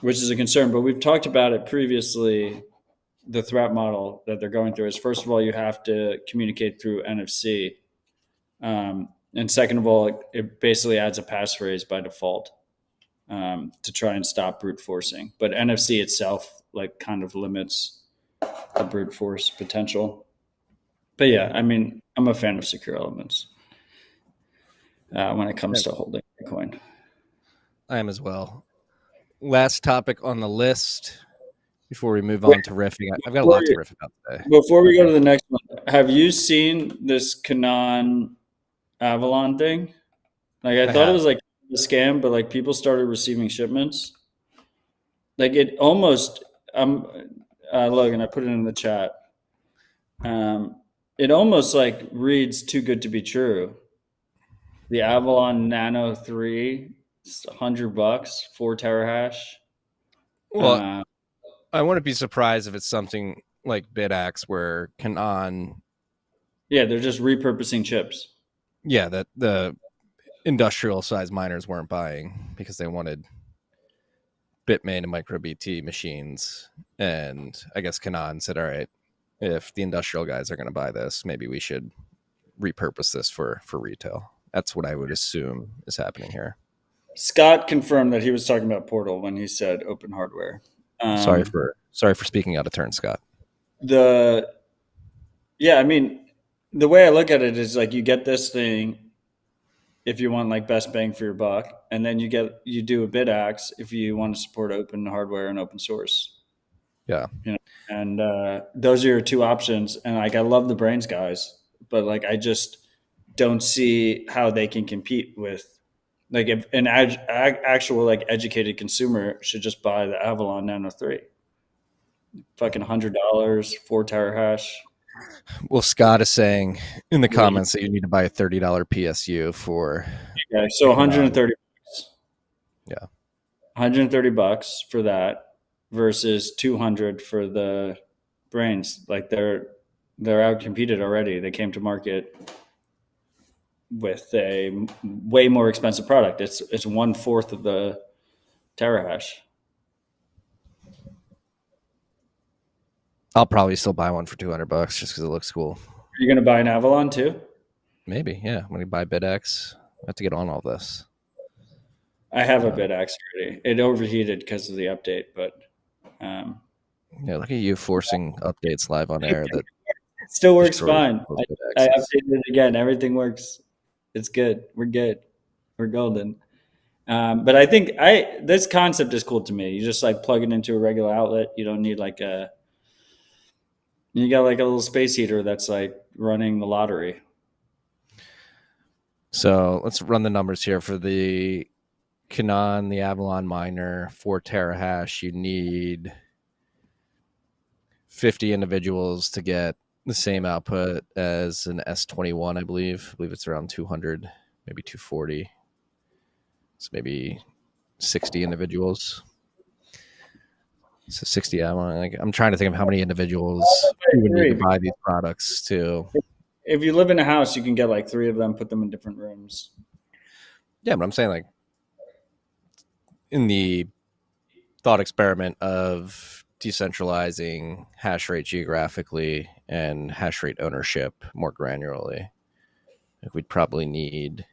which is a concern. But we've talked about it previously. The threat model that they're going through is, first of all, you have to communicate through NFC. And second of all, it basically adds a passphrase by default to try and stop brute forcing. But NFC itself kind of limits the brute force potential. But yeah, I mean, I'm a fan of secure elements when it comes to holding Bitcoin. I am as well. Last topic on the list before we move on to riffing. I've got a lot to riff about today. Before we go to the next one, have you seen this Canaan Avalon thing? I thought it was like a scam, but like people started receiving shipments. Like, it almost, Logan, I put it in the chat. It almost like reads too good to be true. The Avalon Nano 3, it's $100, 4 terahash. Well, I wouldn't be surprised if it's something like BitAxe where Canaan. Yeah, they're just repurposing chips. Yeah, that the industrial size miners weren't buying because they wanted Bitmain and MicroBT machines. And I guess Canaan said, all right, if the industrial guys are going to buy this, maybe we should repurpose this for retail. That's what I would assume is happening here. Scott confirmed that he was talking about Portal when he said open hardware. Sorry for speaking out of turn, Scott. I mean, the way I look at it is like you get this thing if you want like best bang for your buck, and then you do a bid axe if you want to support open hardware and open source. Yeah. You know, and those are your two options. And like I love the Braiins guys, but like I just don't see how they can compete with like if an actual like educated consumer should just buy the Avalon Nano 3. Fucking $100, 4 terahash. Well, Scott is saying in the Really? comments that you need to buy a $30 PSU for Yeah, so Canon. 130 Yeah. $130 for that versus 200 for the Braiins. Like they're out competed already. They came to market with a way more expensive product. It's 1/4 of the terahash. I'll probably still buy one for $200 just because it looks cool. You're gonna buy an Avalon too? Maybe, yeah. When you buy BidX, I have to get on all this. I have a bid axe already. It overheated because of the update, but yeah, look at you forcing updates live on air. That it still works destroys fine. those I BidXs. updated it again. Everything works. It's good. We're good. We're golden. But I think this concept is cool to me. You just like plug it into a regular outlet. You don't need like you got like a little space heater that's like running the lottery. So let's run the numbers here for the Canon, the Avalon miner, 4 terahash. You need 50 individuals to get the same output as an S21, I believe. I believe it's around 200, maybe 240. So maybe 60 individuals. So 60. I'm trying to think of how many individuals you would need to buy these products to. If you live in a house, you can get like 3 of them, put them in different rooms. Yeah, but I'm saying like in the thought experiment of decentralizing hash rate geographically and hash rate ownership more granularly, like we'd probably need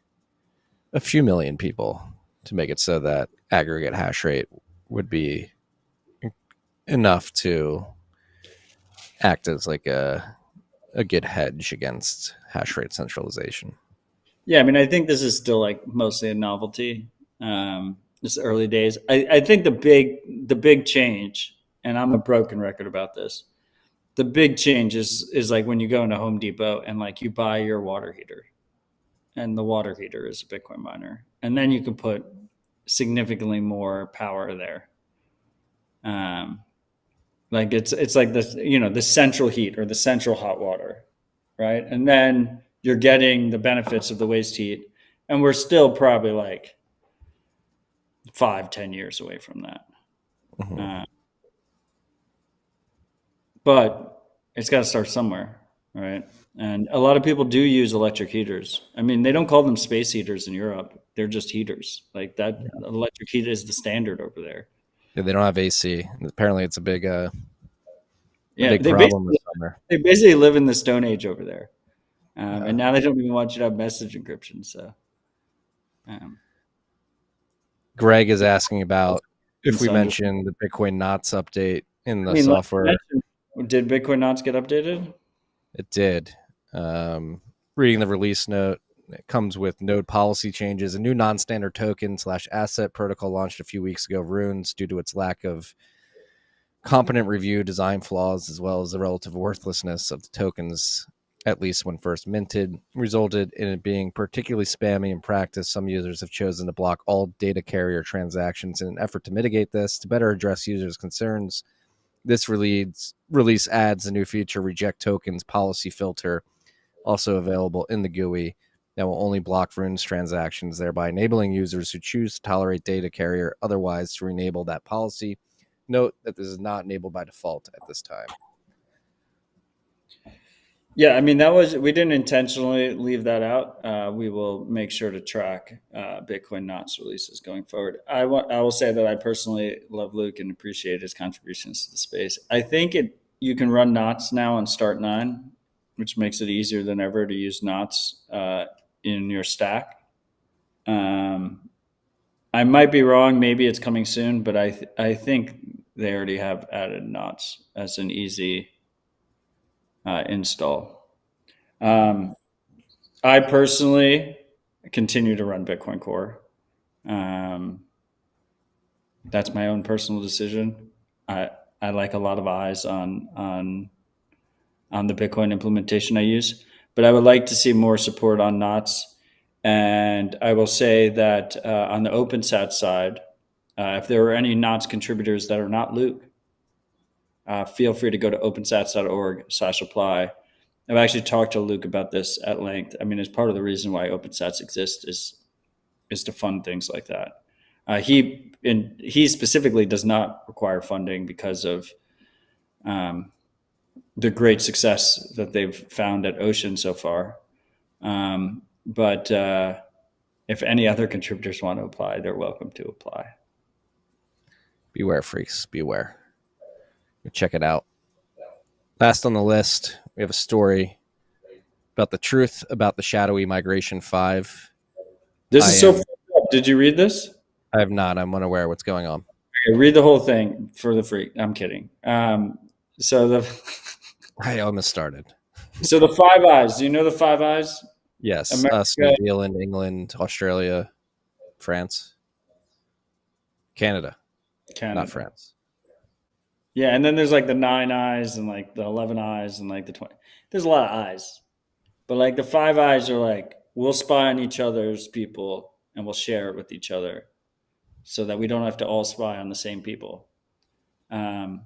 a few million people to make it so that aggregate hash rate would be enough to act as like a good hedge against hash rate centralization. Yeah, I mean, I think this is still like mostly a novelty. It's early days. I think the big change, and I'm a broken record about this. The big change is like when you go into Home Depot and like you buy your water heater, and the water heater is a Bitcoin miner, and then you can put significantly more power there. Like it's like this, the central heat or the central hot water, right? And then you're getting the benefits of the waste heat, and we're still probably like 5-10 years away from that. Mm-hmm. But it's got to start somewhere, right? And a lot of people do use electric heaters. I mean, they don't call them space heaters in Europe. They're just heaters. Like that, electric heat is the standard over there. Yeah, they don't have AC. Apparently, it's a big Yeah, big problem this summer. they basically live in the Stone Age over there, and now they don't even want you to have message encryption. So, Greg is asking about if we mentioned the Bitcoin Knots update in the software. Did Bitcoin Knots get updated? It did. Reading the release note, it comes with node policy changes. A new non-standard token / asset protocol launched a few weeks ago, Runes, due to its lack of competent review, design flaws, as well as the relative worthlessness of the tokens, at least when first minted, resulted in it being particularly spammy in practice. Some users have chosen to block all data carrier transactions in an effort to mitigate this. To better address users' concerns, this release adds a new feature, Reject Tokens Policy Filter, also available in the GUI, that will only block Runes transactions, thereby enabling users who choose to tolerate data carrier otherwise to enable that policy. Note that this is not enabled by default at this time. Yeah, I mean, we didn't intentionally leave that out. We will make sure to track Bitcoin Knots releases going forward. I will say that I personally love Luke and appreciate his contributions to the space. I think you can run Knots now on Start9, which makes it easier than ever to use Knots in your stack. I might be wrong. Maybe it's coming soon, but I think they already have added Knots as an easy install. I personally continue to run Bitcoin Core. That's my own personal decision. I like a lot of eyes on the Bitcoin implementation I use, but I would like to see more support on knots. And I will say that on the OpenSat side, if there are any knots contributors that are not Luke, feel free to go to opensats.org/apply. I've actually talked to Luke about this at length. I mean, it's part of the reason why OpenSats exists is to fund things like that. He specifically does not require funding because of the great success that they've found at Ocean so far. But if any other contributors want to apply, they're welcome to apply. Beware, freaks. Beware. Check it out. Last on the list, we have a story about the truth about the shadowy Migration 5. This is so fucked up. Did you read this? I have not. I'm unaware of what's going on. Okay, read the whole thing for the freak. I'm kidding. So I almost started. So the Five Eyes. Do you know the Five Eyes? Yes. America, Us, New Zealand, England, Australia, France, Canada. Not France. Yeah, and then there's like the 9 eyes and like the 11 eyes and like the 20. There's a lot of eyes. But like the Five Eyes are like, we'll spy on each other's people and we'll share it with each other so that we don't have to all spy on the same people. And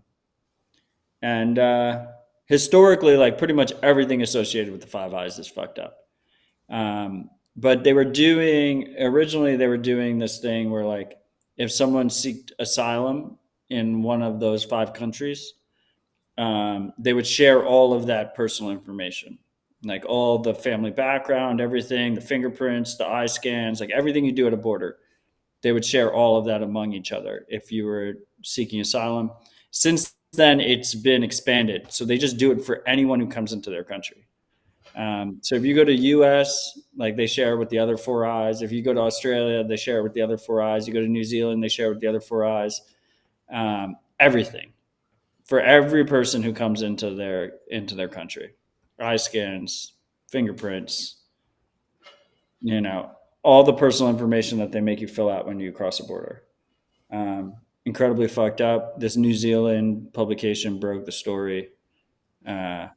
historically, like pretty much everything associated with the Five Eyes is fucked up. But they were doing this thing where like if someone sought asylum in one of those 5 countries, they would share all of that personal information, like all the family background, everything, the fingerprints, the eye scans, like everything you do at a border. They would share all of that among each other if you were seeking asylum. Since then, it's been expanded. So they just do it for anyone who comes into their country. So if you go to US, like they share it with the other 4 eyes. If you go to Australia, they share it with the other 4 eyes. You go to New Zealand, they share it with the other 4 eyes. Everything for every person who comes into their country, eye scans, fingerprints, all the personal information that they make you fill out when you cross a border. Incredibly fucked up. This New Zealand publication broke the story. Yeah,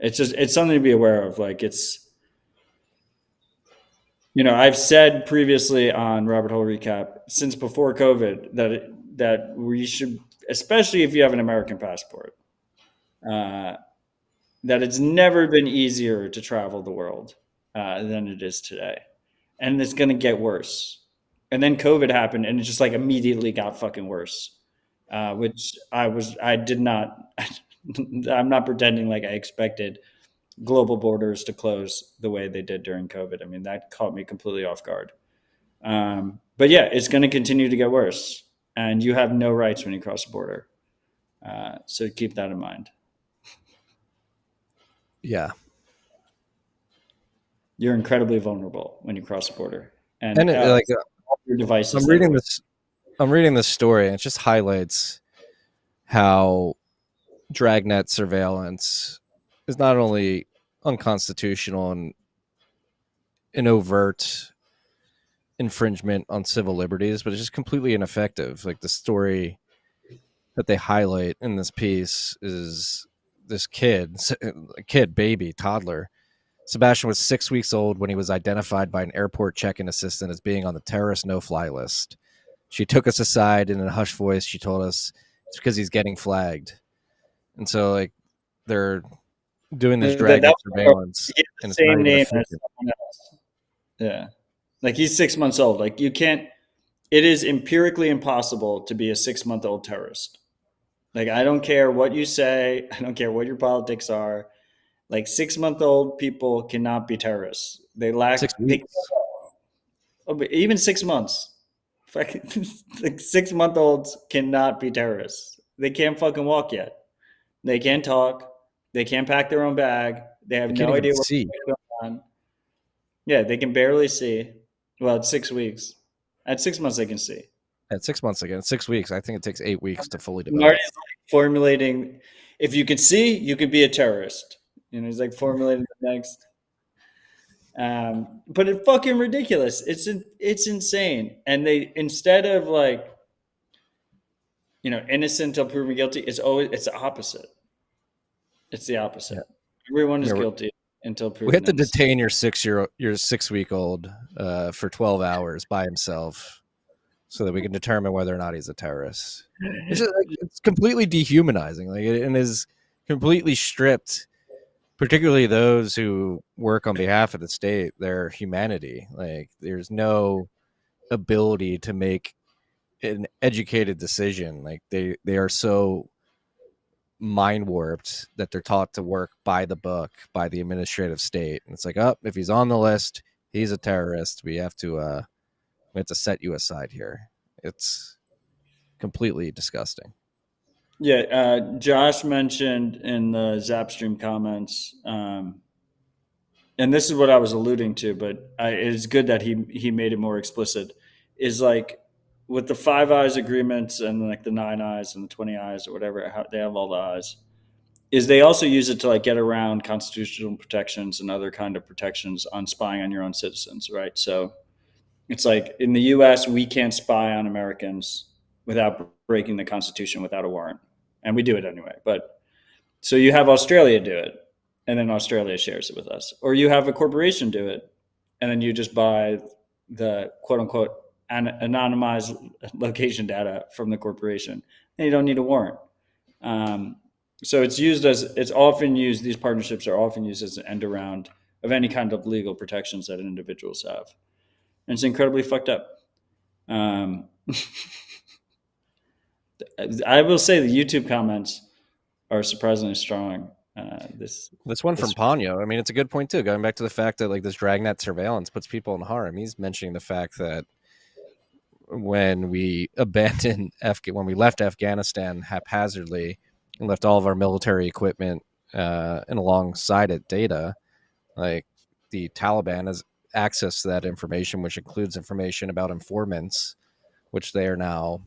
it's something to be aware of. Like I've said previously on Rabbit Hole Recap since before COVID that we should, especially if you have an American passport, that it's never been easier to travel the world than it is today. And it's going to get worse. And then COVID happened and it just like immediately got fucking worse, which I'm not pretending like I expected global borders to close the way they did during COVID. I mean, that caught me completely off guard. But yeah, it's going to continue to get worse. And you have no rights when you cross the border. So keep that in mind. Yeah. You're incredibly vulnerable when you cross the border. And your devices. I'm reading this story, and it just highlights how dragnet surveillance is not only unconstitutional and an overt infringement on civil liberties, but it's just completely ineffective. Like the story that they highlight in this piece is this baby, toddler. Sebastian was 6 weeks old when he was identified by an airport check-in assistant as being on the terrorist no-fly list. She took us aside and in a hushed voice, she told us it's because he's getting flagged. And so like they're doing this dragnet surveillance. And it's same name as someone else. Yeah. Like he's 6 months old. Like it is empirically impossible to be a 6-month-old terrorist. Like I don't care what you say. I don't care what your politics are. Like 6-month-old people cannot be terrorists. They lack 6 weeks. Even 6 months. Like 6-month-olds cannot be terrorists. They can't fucking walk yet. They can't talk. They can't pack their own bag. They have no idea what's going on. Yeah, they can barely see. Well, it's 6 weeks. At 6 months, they can see. At 6 months again. 6 weeks. I think it takes 8 weeks to fully develop. Marty's like formulating. If you can see, you could be a terrorist. He's like formulating the next. But it's fucking ridiculous. It's insane. And they, instead of like, innocent until proven guilty, it's the opposite. It's the opposite. Yeah. Everyone is Yeah, guilty until we proven have to innocent. detain your 6-week-old for 12 hours by himself so that we can determine whether or not he's a terrorist. It's completely dehumanizing. Like, it is completely stripped, particularly those who work on behalf of the state, their humanity. Like, there's no ability to make an educated decision. Like, they are so mind warped that they're taught to work by the book by the administrative state. And it's like, oh, if he's on the list, he's a terrorist. We have to set you aside here. It's completely disgusting. Yeah, Josh mentioned in the Zapstream comments, and this is what I was alluding to, but it is good that he made it more explicit. Is like with the Five Eyes agreements and like the 9 Eyes and the 20 Eyes or whatever, how they have all the eyes. Is they also use it to like get around constitutional protections and other kind of protections on spying on your own citizens, right? So it's like in the U.S. we can't spy on Americans without breaking the Constitution without a warrant, and we do it anyway. But so you have Australia do it, and then Australia shares it with us, or you have a corporation do it, and then you just buy the quote unquote anonymized location data from the corporation, and you don't need a warrant. So it's often used. These partnerships are often used as an end around of any kind of legal protections that individuals have, and it's incredibly fucked up. I will say the YouTube comments are surprisingly strong. This one from Ponyo, I mean, it's a good point too. Going back to the fact that like this dragnet surveillance puts people in harm. He's mentioning the fact that when we left Afghanistan haphazardly and left all of our military equipment and alongside it data, like the Taliban has access to that information, which includes information about informants, which they are now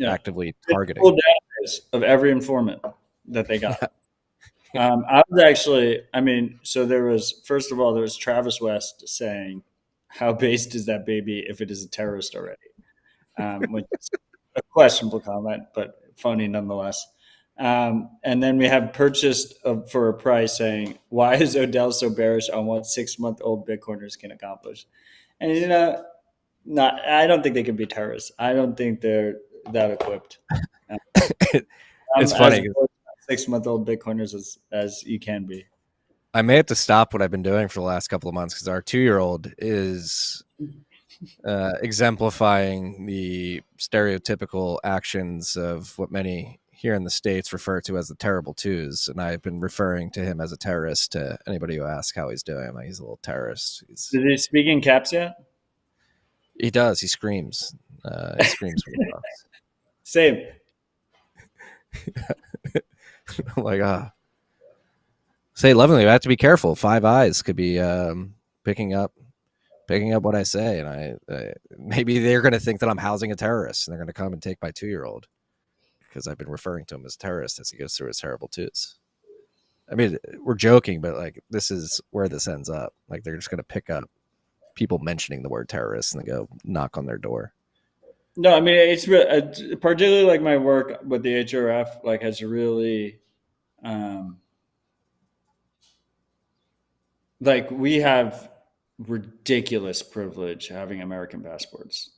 actively targeting. Full database of every informant that they got. I was actually, so there was, first of all, there was Travis West saying, how based is that baby if it is a terrorist already? Which is a questionable comment, but funny nonetheless. And then we have purchased for a price saying, why is Odell so bearish on what 6-month-old Bitcoiners can accomplish? And, I don't think they can be terrorists. I don't think they're that equipped. It's funny. 6-month-old Bitcoiners as you can be. I may have to stop what I've been doing for the last couple of months because our 2-year-old is exemplifying the stereotypical actions of what many here in the States refer to as the terrible twos. And I've been referring to him as a terrorist to anybody who asks how he's doing. Like, he's a little terrorist. Did he speak in caps yet? He does. He screams. He screams when he talks. Same. I'm like, say lovingly, I have to be careful. Five Eyes could be picking up what I say, and I maybe they're going to think that I'm housing a terrorist, and they're going to come and take my 2-year-old because I've been referring to him as a terrorist as he goes through his terrible twos. I mean, we're joking, but like this is where this ends up. Like they're just going to pick up people mentioning the word terrorist and they go knock on their door. No, I mean it's particularly like my work with the HRF like has really, like we have ridiculous privilege having American passports.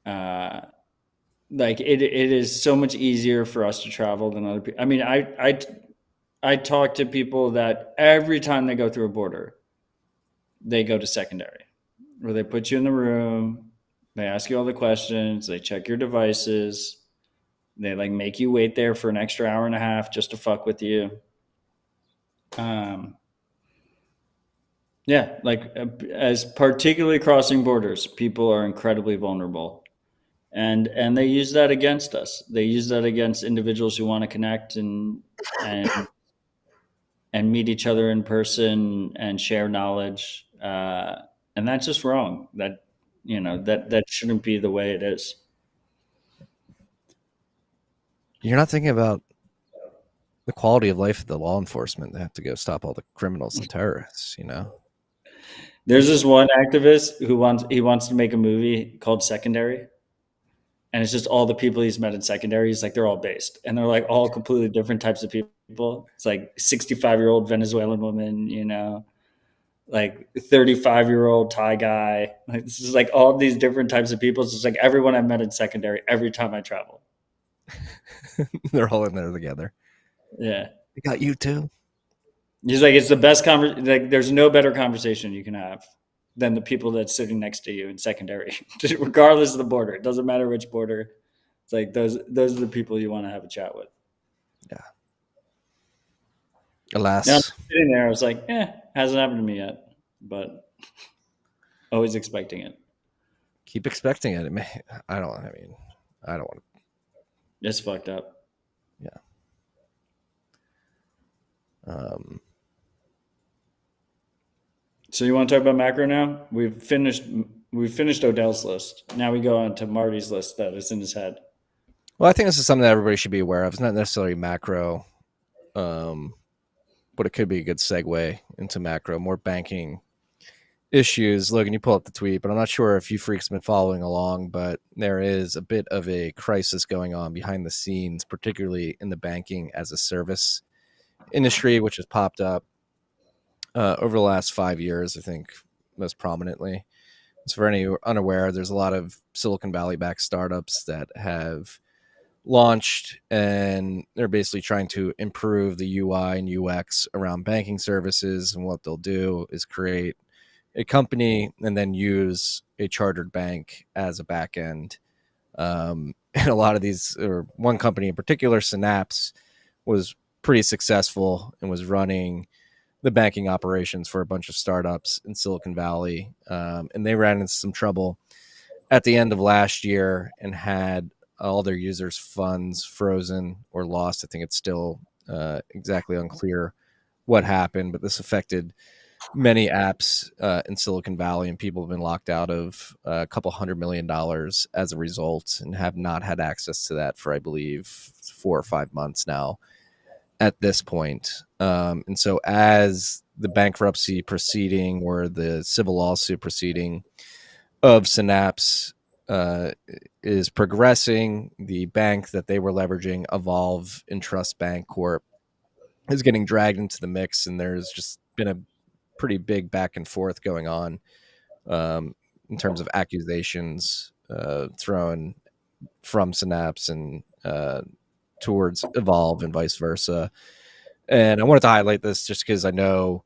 Like it is so much easier for us to travel than other people. I mean, I talk to people that every time they go through a border, they go to secondary, where they put you in the room, they ask you all the questions, they check your devices, they like make you wait there for an extra hour and a half just to fuck with you. Yeah, like as particularly crossing borders, people are incredibly vulnerable. And they use that against us. They use that against individuals who want to connect and meet each other in person and share knowledge. And that's just wrong. That shouldn't be the way it is. You're not thinking about the quality of life of the law enforcement. They have to go stop all the criminals and terrorists, you know? There's this one activist who wants to make a movie called Secondary. And it's just all the people he's met in secondary. He's like, they're all based. And they're like all completely different types of people. It's like 65-year-old Venezuelan woman, you know, like 35-year-old Thai guy. Like, this is like all these different types of people. It's just like everyone I've met in secondary every time I travel. They're all in there together. Yeah. They got you too. He's like, it's the best conversation. Like, there's no better conversation you can have than the people that's sitting next to you in secondary, regardless of the border. It doesn't matter which border. It's like those are the people you want to have a chat with. Yeah. Alas. Now, sitting there, I was like, hasn't happened to me yet, but always expecting it. Keep expecting it. I don't want to. It's fucked up. Yeah. So you want to talk about macro now? We've finished Odell's list. Now we go on to Marty's list that is in his head. Well, I think this is something that everybody should be aware of. It's not necessarily macro, but it could be a good segue into macro, more banking issues. Logan, you pull up the tweet, but I'm not sure if you freaks have been following along, but there is a bit of a crisis going on behind the scenes, particularly in the banking as a service industry, which has popped up over the last 5 years, I think, most prominently. So for any unaware, there's a lot of Silicon Valley-backed startups that have launched, and they're basically trying to improve the UI and UX around banking services. And what they'll do is create a company and then use a chartered bank as a back end. And a lot of these, or one company in particular, Synapse, was pretty successful and was running the banking operations for a bunch of startups in Silicon Valley. And they ran into some trouble at the end of last year and had all their users' funds frozen or lost. I think it's still exactly unclear what happened, but this affected many apps in Silicon Valley, and people have been locked out of a couple $100 million as a result and have not had access to that for, I believe, 4 or 5 months now at this point. And so as the bankruptcy proceeding or the civil lawsuit proceeding of Synapse is progressing, the bank that they were leveraging, Evolve Trust Bank Corp, is getting dragged into the mix, and there's just been a pretty big back and forth going on in terms of accusations thrown from Synapse and towards Evolve and vice versa. And I wanted to highlight this just because I know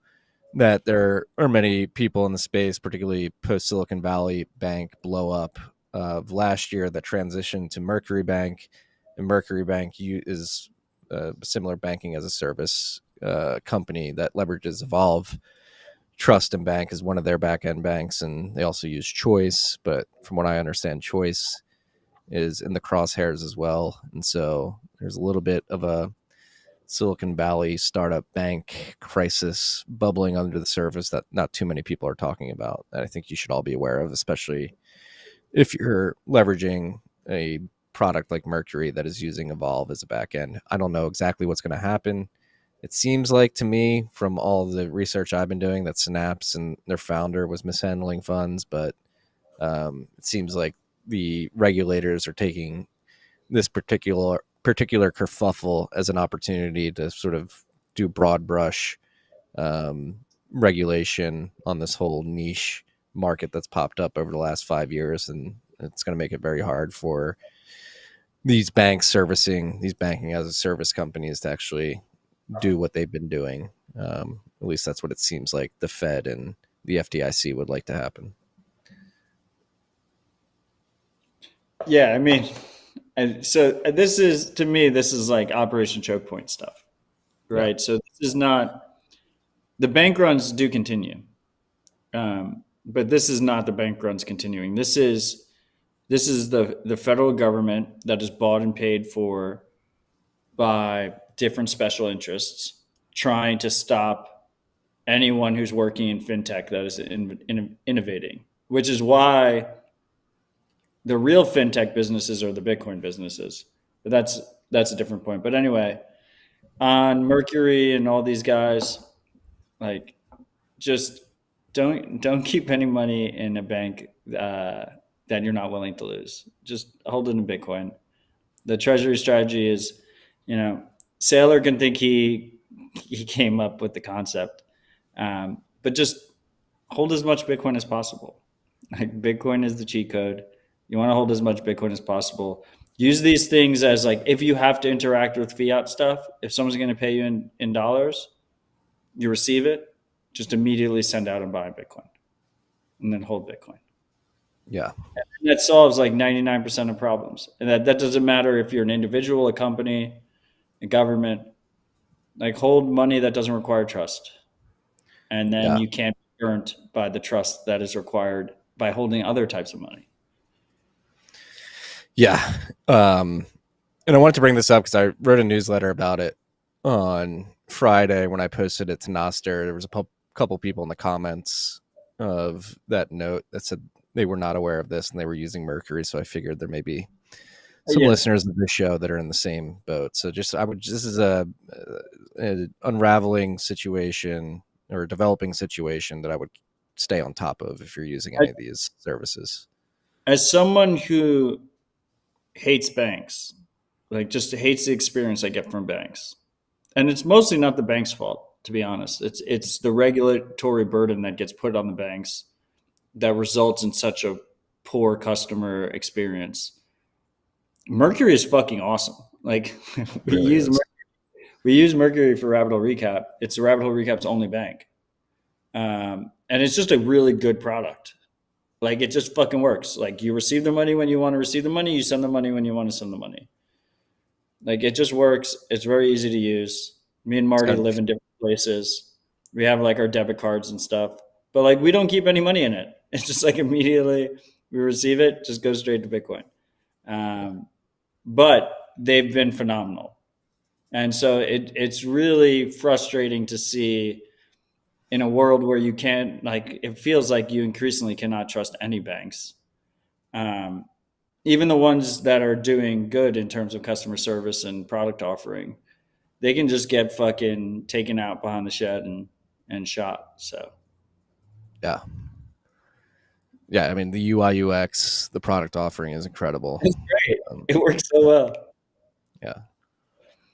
that there are many people in the space, particularly post Silicon Valley Bank blow up of last year, that transitioned to Mercury Bank. And Mercury Bank is a similar banking as a service company that leverages Evolve Trust and Bank as one of their back end banks. And they also use Choice. But from what I understand, Choice is in the crosshairs as well. And so there's a little bit of a Silicon Valley startup bank crisis bubbling under the surface that not too many people are talking about, that I think you should all be aware of, especially if you're leveraging a product like Mercury that is using Evolve as a backend. I don't know exactly what's going to happen. It seems like to me, from all the research I've been doing, that Synapse and their founder was mishandling funds, but it seems like the regulators are taking this particular kerfuffle as an opportunity to sort of do broad brush regulation on this whole niche market that's popped up over the last 5 years. And it's going to make it very hard for these banks servicing these banking as a service companies to actually do what they've been doing. At least that's what it seems like the Fed and the FDIC would like to happen. Yeah, I mean, and so this is, to me, this is like Operation Choke Point stuff, right? Yeah. So this is not, the bank runs do continue, but this is not the bank runs continuing. This is the federal government that is bought and paid for by different special interests trying to stop anyone who's working in fintech that is innovating, which is why the real fintech businesses are the Bitcoin businesses. But that's a different point. But anyway, on Mercury and all these guys, like, just don't keep any money in a bank that you're not willing to lose. Just hold it in Bitcoin. The treasury strategy is, Saylor can think he came up with the concept, but just hold as much Bitcoin as possible. Like, Bitcoin is the cheat code. You want to hold as much Bitcoin as possible. Use these things as, like, if you have to interact with fiat stuff, if someone's going to pay you in dollars, you receive it, just immediately send out and buy Bitcoin and then hold Bitcoin. Yeah. And that solves like 99% of problems. And that doesn't matter if you're an individual, a company, a government. Like, hold money that doesn't require trust. And then you can't be burnt by the trust that is required by holding other types of money. Yeah. And I wanted to bring this up because I wrote a newsletter about it on Friday when I posted it to Nostr. There was a couple people in the comments of that note that said they were not aware of this and they were using Mercury. So I figured there may be some listeners of this show that are in the this is an unraveling situation or a developing situation that I would stay on top of if you're using any of these services. As someone who hates banks, like, just hates the experience I get from banks, and it's mostly not the bank's fault, to be honest. It's the regulatory burden that gets put on the banks that results in such a poor customer experience. Mercury is fucking awesome. Like, we use Mercury for Rabbit Hole Recap. It's Rabbit Hole Recap's only bank, and it's just a really good product. Like, it just fucking works. Like, you receive the money when you want to receive the money. You send the money when you want to send the money. Like, it just works. It's very easy to use. Me and Marty live in different places. We have, like, our debit cards and stuff, but, like, we don't keep any money in it. It's just like immediately we receive it, just goes straight to Bitcoin. But they've been phenomenal. And so it's really frustrating to see, in a world where you can't, like, it feels like you increasingly cannot trust any banks. Even the ones that are doing good in terms of customer service and product offering, they can just get fucking taken out behind the shed and shot. So, yeah. I mean, the UI UX, the product offering is incredible. It's great. It works so well. Yeah.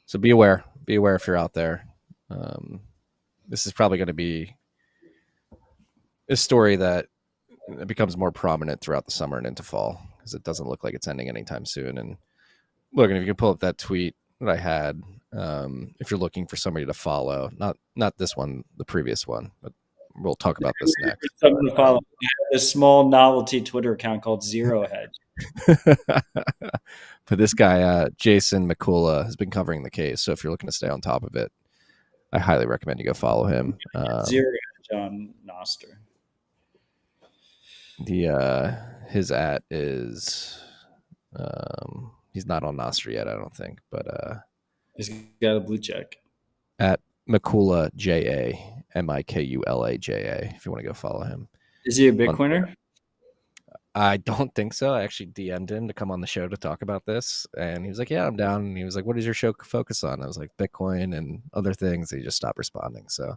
So be aware if you're out there. This is probably going to be a story that becomes more prominent throughout the summer and into fall, because it doesn't look like it's ending anytime soon. And look, and if you can pull up that tweet that I had, if you're looking for somebody to follow, not this one, the previous one, but we'll talk about this next. Something to follow. A small novelty Twitter account called Zero Hedge. But this guy, Jason McCullough, has been covering the case. So if you're looking to stay on top of it, I highly recommend you go follow him. Zero Hedge on Nostr. His at is he's not on Nostr yet, I don't think, but he's got a blue check at McCullough MIKULAJA if you want to go follow him. Is he a Bitcoiner? I don't think so. I actually DM'd him to come on the show to talk about this, and he was like, yeah, I'm down. And he was like, what does your show focus on? I was like, Bitcoin and other things. He just stopped responding, so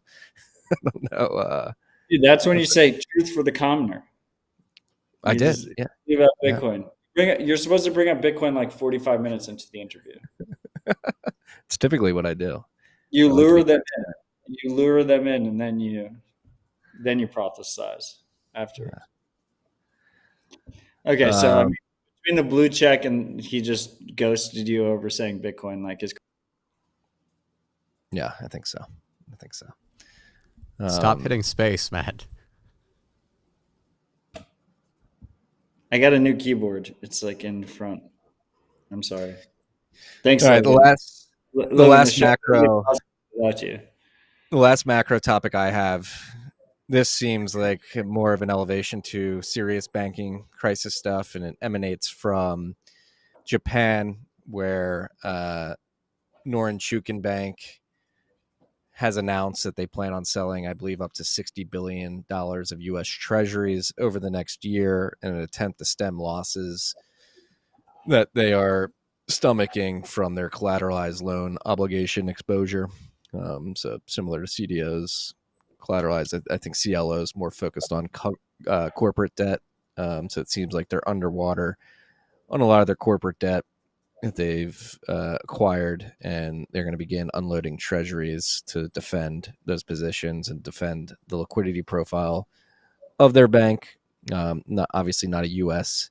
I don't know. Dude, that's when you say truth for the commoner. I did. Yeah. About Bitcoin. Yeah. You're supposed to bring up Bitcoin like 45 minutes into the interview. It's typically what I do. You lure them in. You lure them in, and then you prophesize after. Yeah. Okay, so between the blue check and he just ghosted you over saying Bitcoin, like, his. Yeah, I think so. Stop hitting space, Matt. I got a new keyboard. It's like in front. I'm sorry. Thanks. All right, the last macro. Without you. The last macro topic I have. This seems like more of an elevation to serious banking crisis stuff, and it emanates from Japan, where Norichukin Bank has announced that they plan on selling, I believe, up to $60 billion of U.S. treasuries over the next year in an attempt to stem losses that they are stomaching from their collateralized loan obligation exposure. So similar to CDOs, collateralized. I think CLO is more focused on corporate debt. So it seems like they're underwater on a lot of their corporate debt that they've acquired, and they're going to begin unloading treasuries to defend those positions and defend the liquidity profile of their bank. Not obviously not a U.S.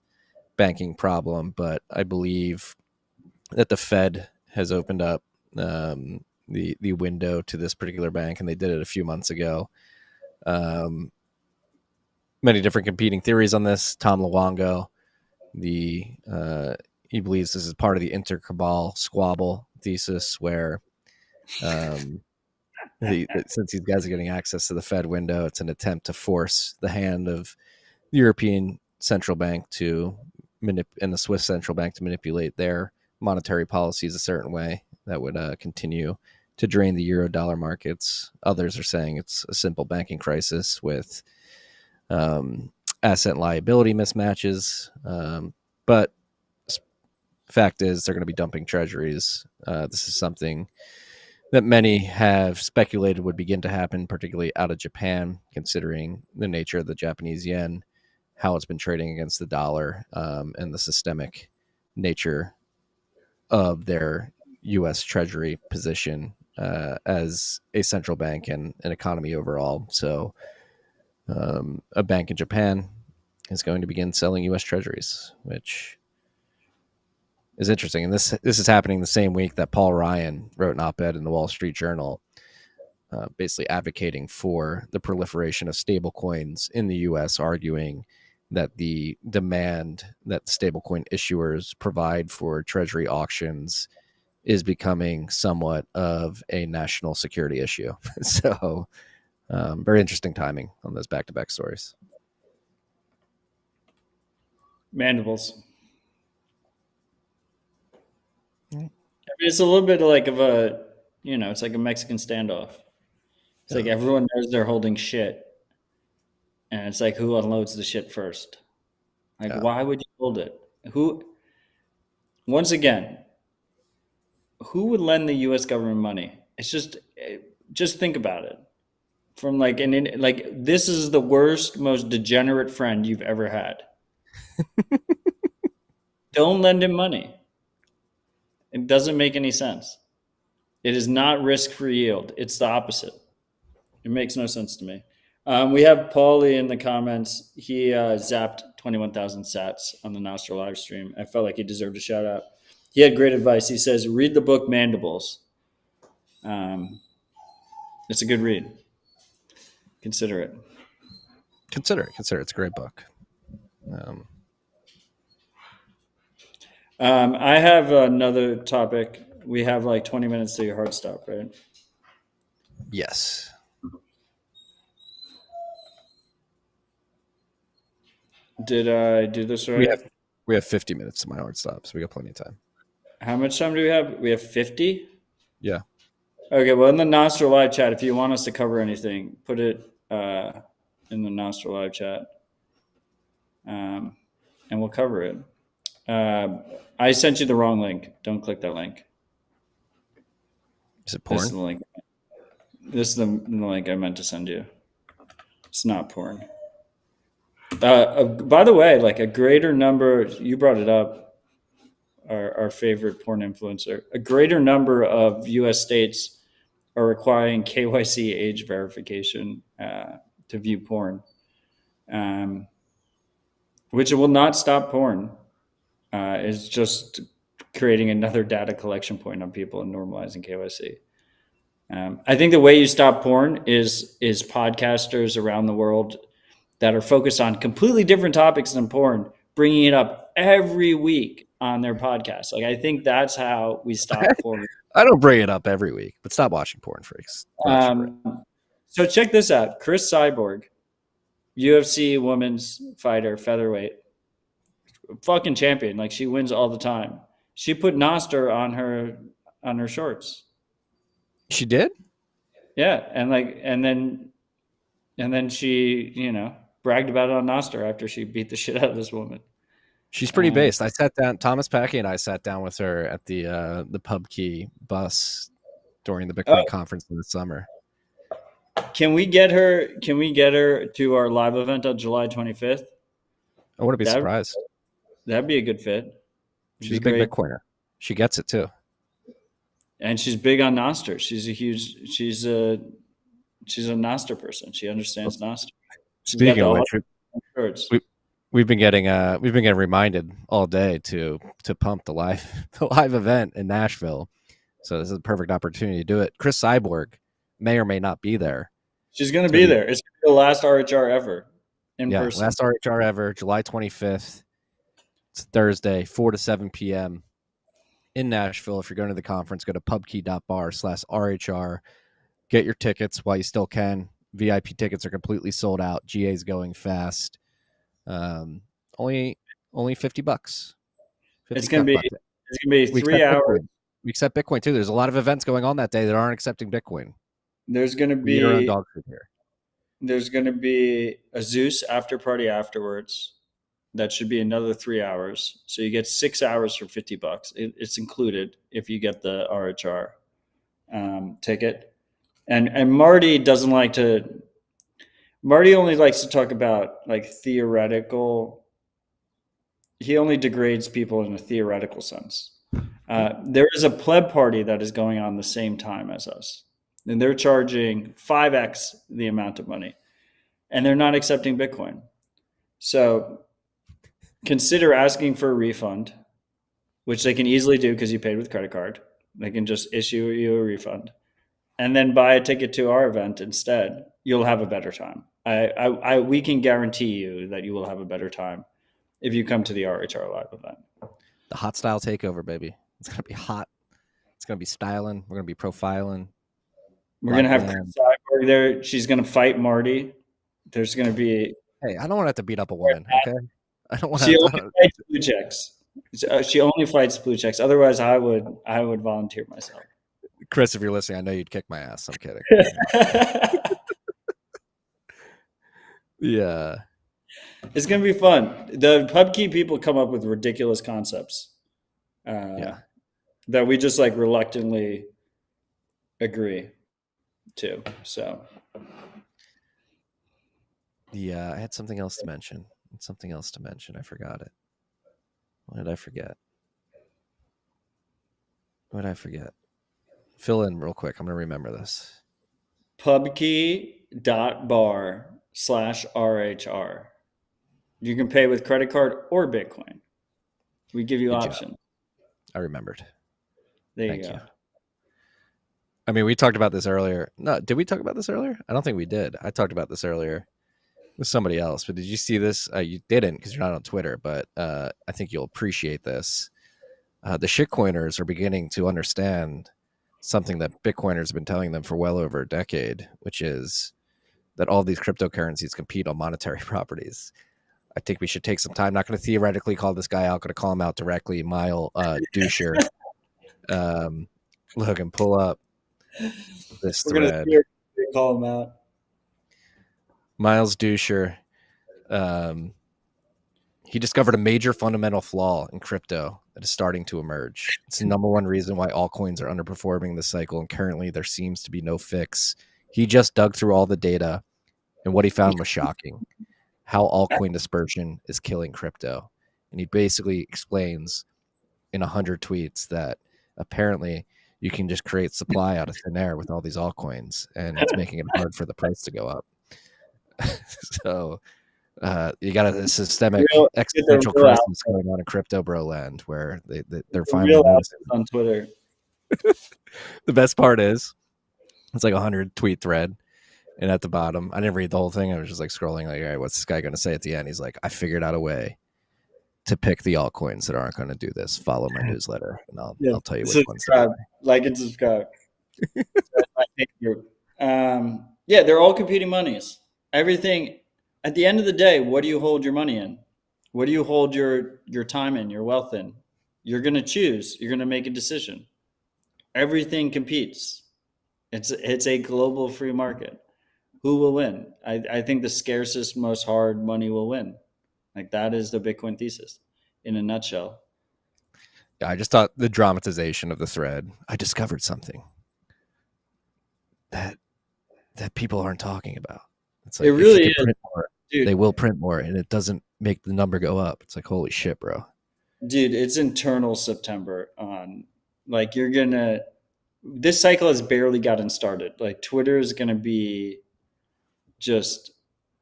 banking problem, but I believe that the Fed has opened up the window to this particular bank, and they did it a few months ago. Many different competing theories on this. Tom Luongo, he believes this is part of the intercabal squabble thesis, where since these guys are getting access to the Fed window, it's an attempt to force the hand of the European Central Bank and the Swiss Central Bank to manipulate their monetary policies a certain way that would continue to drain the euro dollar markets. Others are saying it's a simple banking crisis with asset and liability mismatches. But fact is, they're going to be dumping treasuries. This is something that many have speculated would begin to happen, particularly out of Japan, considering the nature of the Japanese yen, how it's been trading against the dollar, and the systemic nature of their U.S. Treasury position as a central bank and an economy overall. So a bank in Japan is going to begin selling U.S. Treasuries, which is interesting. And this is happening the same week that Paul Ryan wrote an op-ed in the Wall Street Journal, basically advocating for the proliferation of stablecoins in the U.S., arguing that the demand that stablecoin issuers provide for treasury auctions is becoming somewhat of a national security issue. So very interesting timing on those back-to-back stories. Mandibles. It's a little bit like of a, it's like a Mexican standoff. It's like everyone knows they're holding shit, and it's like who unloads the shit first. Like, why would you hold it? Once again, who would lend the U.S. government money? It's just think about it. From like this is the worst, most degenerate friend you've ever had. Don't lend him money. It doesn't make any sense. It is not risk-free yield. It's the opposite. It makes no sense to me. We have Paulie in the comments. He zapped 21,000 sats on the Nostr live stream. I felt like he deserved a shout out. He had great advice. He says, read the book Mandibles. It's a good read. Consider it. Consider it. It's a great book. I have another topic. We have like 20 minutes to your hard stop, right? Yes. Did I do this right? We have 50 minutes to my hard stop, so we got plenty of time. How much time do we have? We have 50? Yeah. Okay, well, in the Nostr live chat, if you want us to cover anything, put it in the Nostr live chat, and we'll cover it. I sent you the wrong link. Don't click that link. Is it porn? This is the link. This is the link I meant to send you. It's not porn. By the way, like a greater number, you brought it up, our favorite porn influencer, a greater number of U.S. states are requiring KYC age verification to view porn, which will not stop porn. It's just creating another data collection point on people and normalizing KYC. I think the way you stop porn is podcasters around the world that are focused on completely different topics than porn, bringing it up every week on their podcast. Like, I think that's how we stop porn. I don't bring it up every week, but stop watching porn, freaks. So check this out. Cris Cyborg, UFC women's fighter, featherweight, fucking champion. Like, she wins all the time. She put Nostr on her shorts. She did? Yeah, and then she, bragged about it on Nostr after she beat the shit out of this woman. She's pretty based. I sat down. Thomas Packey and I sat down with her at the Pub Key bus during the Bitcoin conference in the summer. Can we get her? Can we get her to our live event on July 25th? I wouldn't be surprised. That'd be a good fit. She's a big Bitcoiner. She gets it too, and she's big on Nostr. She's a Nostr person. She understands Nostr. Speaking of which, we've been getting reminded all day to pump the live event in Nashville. So this is a perfect opportunity to do it. Cris Cyborg may or may not be there. She's going to be there. It's the last RHR ever in person. Last RHR ever, July 25th. It's Thursday, 4 to 7 p.m. in Nashville. If you're going to the conference, go to pubkey.bar/RHR. Get your tickets while you still can. VIP tickets are completely sold out. GA's going fast. Only $50. It's going to be 3 hours. Bitcoin. We accept Bitcoin too. There's a lot of events going on that day that aren't accepting Bitcoin. There's going to be our own dog food here. There's going to be a Zeus after party afterwards. That should be another 3 hours. So you get 6 hours for $50. It's included if you get the RHR ticket. And Marty doesn't like to. Marty only likes to talk about like theoretical. He only degrades people in a theoretical sense. There is a pleb party that is going on the same time as us, and they're charging 5x the amount of money, and they're not accepting Bitcoin. So consider asking for a refund, which they can easily do because you paid with credit card. They can just issue you a refund, and then buy a ticket to our event instead. You'll have a better time. We can guarantee you that you will have a better time if you come to the RHR live event. The hot style takeover, baby. It's going to be hot. It's going to be styling. We're going to be profiling. We're going to have Cris Cyborg there. She's going to fight Marty. There's going to be... Hey, I don't want to have to beat up a woman, okay? I don't want to... She only fights blue checks. She only fights blue checks. Otherwise, I would volunteer myself. Cris, if you're listening, I know you'd kick my ass. I'm kidding. Yeah. It's going to be fun. The PubKey people come up with ridiculous concepts that we just like reluctantly agree to. So, yeah, I had something else to mention. I forgot it. What did I forget? Fill in real quick. I'm going to remember this. Pubkey.bar/RHR. You can pay with credit card or Bitcoin. We give you options. I remembered. Thank you. I mean, we talked about this earlier. No, did we talk about this earlier? I don't think we did. I talked about this earlier with somebody else. But did you see this? You didn't because you're not on Twitter. But I think you'll appreciate this. The shitcoiners are beginning to understand something that Bitcoiners have been telling them for well over a decade, which is that all these cryptocurrencies compete on monetary properties. I think we should take some time. Not going to theoretically call this guy out. Going to call him out directly. Mile Doucher. Look and pull up this thread. We're going to call him out. Miles Doucher. He discovered a major fundamental flaw in crypto that is starting to emerge. It's the number one reason why altcoins are underperforming this cycle, and currently there seems to be no fix. He just dug through all the data, and what he found was shocking. How altcoin dispersion is killing crypto. And he basically explains in 100 tweets that apparently you can just create supply out of thin air with all these altcoins, and it's making it hard for the price to go up. So you got a systemic existential crisis going on in crypto bro land where they're finally noticing on Twitter. The best part is it's like a 100 tweet thread. And at the bottom, I didn't read the whole thing. I was just like scrolling, like, all right, what's this guy going to say at the end? He's like, I figured out a way to pick the altcoins that aren't going to do this. Follow my newsletter, and I'll tell you which ones. Like and subscribe. Thank you. Yeah, they're all competing monies. Everything. At the end of the day, what do you hold your money in? What do you hold your time in, your wealth in? You're going to choose. You're going to make a decision. Everything competes. It's a global free market. Who will win? I think the scarcest, most hard money will win. Like that is the Bitcoin thesis. in a nutshell. Yeah, I just thought the dramatization of the thread. I discovered something that people aren't talking about. It's like, It if you really can is, print more, dude. they will print more, and it doesn't make the number go up. It's like, holy shit, bro. Dude, it's internal September on. Like, this cycle has barely gotten started. Like, Twitter is gonna be just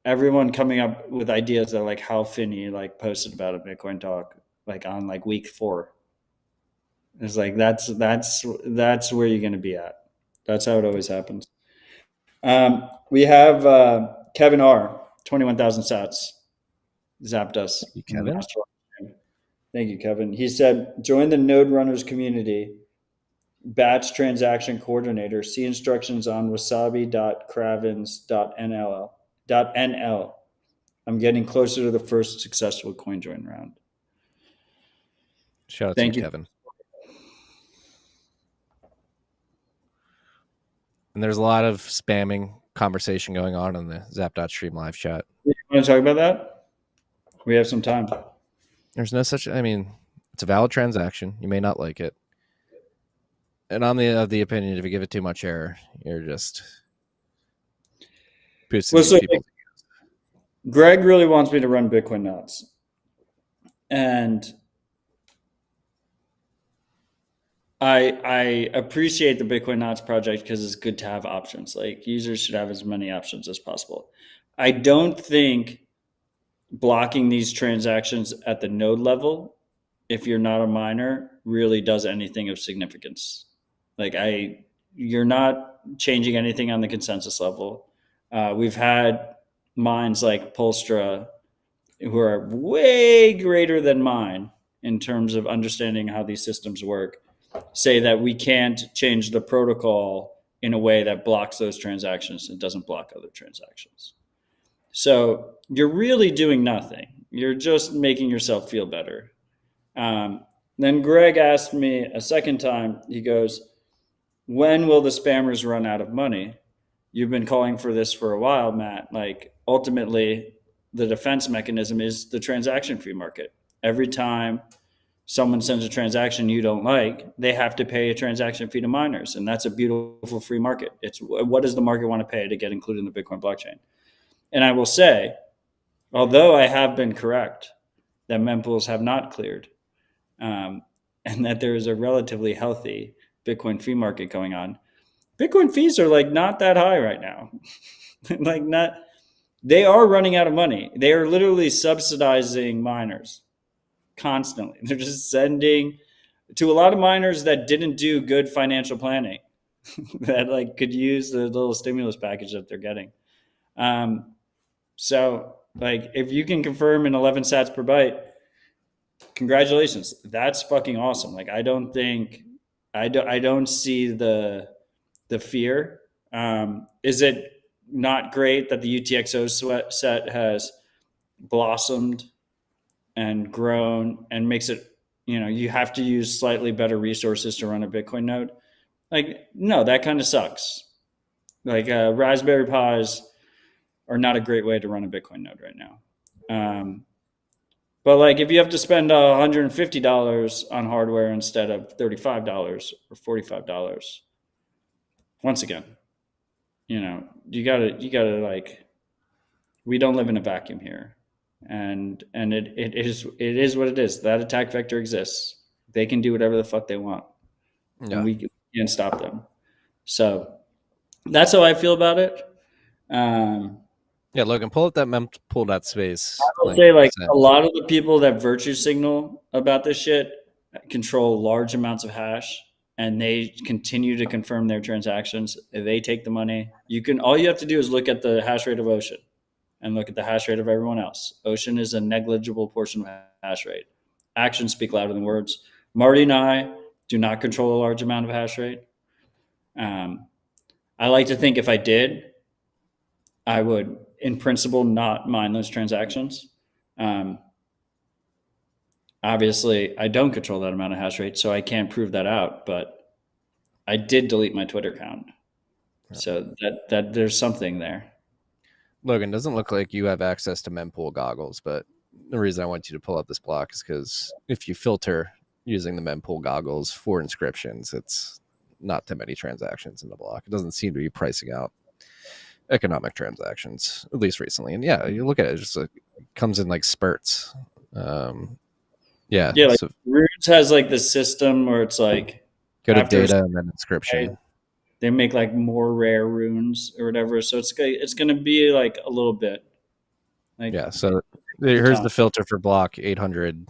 everyone coming up with ideas that, like, Hal Finney like posted about a Bitcoin talk like on like week 4. It's like that's where you're gonna be at. That's how it always happens. We have Kevin R. 21,000 sats zapped us. You, Kevin? Thank you, Kevin. He said, join the Node Runners community, batch transaction coordinator. See instructions on wasabi.cravens.nl. I'm getting closer to the first successful coin join round. Shout out Thank to you, you. Kevin. And there's a lot of spamming conversation going on in the Zap.stream live chat. You want to talk about that? We have some time. There's no such, I mean, it's a valid transaction. You may not like it. And I'm of the opinion, if you give it too much air, you're just boosting these people. Greg really wants me to run Bitcoin Nuts. And I appreciate the Bitcoin Nuts project because it's good to have options. Like, users should have as many options as possible. I don't think blocking these transactions at the node level, if you're not a miner, really does anything of significance. Like, you're not changing anything on the consensus level. We've had mines like Polstra, who are way greater than mine in terms of understanding how these systems work, say that we can't change the protocol in a way that blocks those transactions and doesn't block other transactions. So you're really doing nothing. You're just making yourself feel better. Then Greg asked me a second time, he goes, when will the spammers run out of money? You've been calling for this for a while, Matt. Like, ultimately, the defense mechanism is the transaction fee market. Every time someone sends a transaction you don't like, they have to pay a transaction fee to miners. And that's a beautiful free market. It's what does the market want to pay to get included in the Bitcoin blockchain? And I will say, although I have been correct that mempools have not cleared, and that there is a relatively healthy Bitcoin fee market going on, Bitcoin fees are like not that high right now. They are running out of money. They are literally subsidizing miners constantly. They're just sending to a lot of miners that didn't do good financial planning that like could use the little stimulus package that they're getting. So like, if you can confirm in 11 sats per byte, congratulations. That's fucking awesome. Like, I don't see the fear. Is it not great that the UTXO set has blossomed and grown and makes it, you have to use slightly better resources to run a Bitcoin node? Like, no, that kind of sucks. Like, Raspberry Pis are not a great way to run a Bitcoin node right now. But like, if you have to spend $150 on hardware instead of $35 or $45, once again, you gotta like, we don't live in a vacuum here, and it is what it is. That attack vector exists. They can do whatever the fuck they want, Yeah. and we can't stop them. So that's how I feel about it. Yeah, Logan, pull up that mempool.space. I will say, like, a lot of the people that virtue signal about this shit control large amounts of hash, and they continue to confirm their transactions. They take the money. All you have to do is look at the hash rate of Ocean and look at the hash rate of everyone else. Ocean is a negligible portion of hash rate. Actions speak louder than words. Marty and I do not control a large amount of hash rate. I like to think if I did, I would, in principle, not mind those transactions. Obviously, I don't control that amount of hash rate, so I can't prove that out. But I did delete my Twitter account, so that there's something there. Logan, doesn't look like you have access to mempool goggles, but the reason I want you to pull up this block is because if you filter using the mempool goggles for inscriptions, it's not too many transactions in the block. It doesn't seem to be pricing out economic transactions, at least recently. And yeah, you look at it, just comes in like spurts. Yeah. Like So Runes has like the system where it's like go to after data and then inscription. they make like more rare runes or whatever. So it's going to be like a little bit. Like Yeah. So here's the filter for block 800.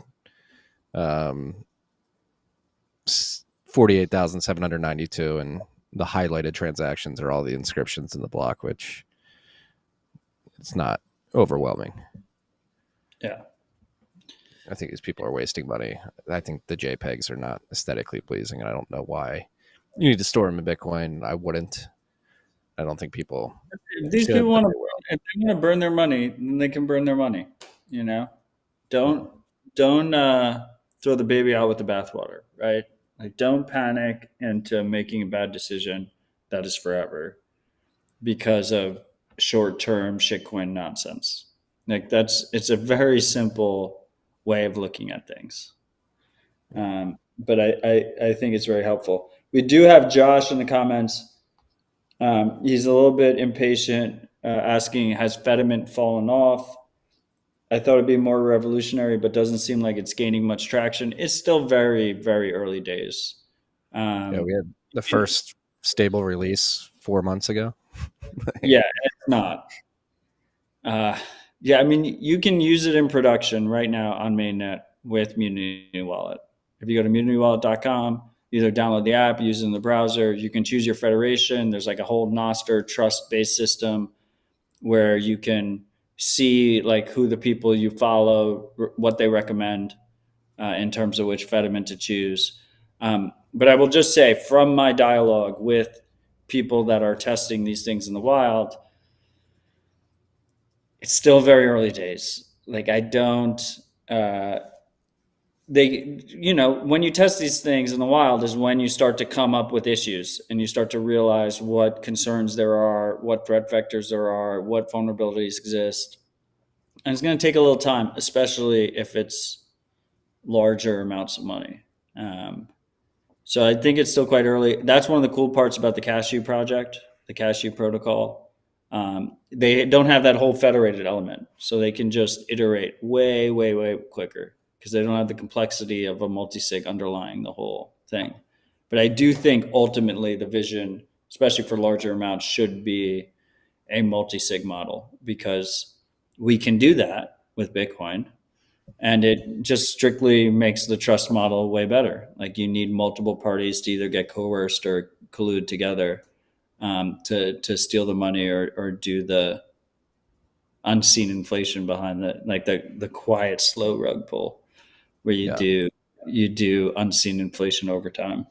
48,792, and the highlighted transactions are all the inscriptions in the block, which it's not overwhelming. Yeah. I think these people are wasting money. I think the JPEGs are not aesthetically pleasing, and I don't know why. You need to store them in Bitcoin. I wouldn't. I don't think people. These people want to. If they want to burn their money, then they can burn their money. You know, don't throw the baby out with the bathwater, right? Like, don't panic into making a bad decision that is forever because of short-term shitcoin nonsense. Like it's a very simple way of looking at things. But I think it's very helpful. We do have Josh in the comments. He's a little bit impatient, asking, has Fediment fallen off? I thought it'd be more revolutionary, but doesn't seem like it's gaining much traction. It's still very, very early days. Yeah, we had the first stable release 4 months ago. Yeah, it's not. Yeah, I mean, you can use it in production right now on mainnet with Mutiny Wallet. If you go to munitywallet.com, either download the app, use it in the browser. You can choose your federation. There's like a whole Nostr trust-based system where you can see like who the people you follow, what they recommend in terms of which fediment to choose. But I will just say, from my dialogue with people that are testing these things in the wild, it's still very early days. Like I don't, when you test these things in the wild is when you start to come up with issues and you start to realize what concerns there are, what threat vectors there are, what vulnerabilities exist. And it's going to take a little time, especially if it's larger amounts of money. So I think it's still quite early. That's one of the cool parts about the Cashew project, the Cashew protocol. They don't have that whole federated element, so they can just iterate way, way, way quicker because they don't have the complexity of a multi-sig underlying the whole thing. But I do think ultimately the vision, especially for larger amounts, should be a multi-sig model because we can do that with Bitcoin. And it just strictly makes the trust model way better. Like you need multiple parties to either get coerced or collude together to steal the money or do the unseen inflation behind the quiet, slow rug pull where you do unseen inflation over time.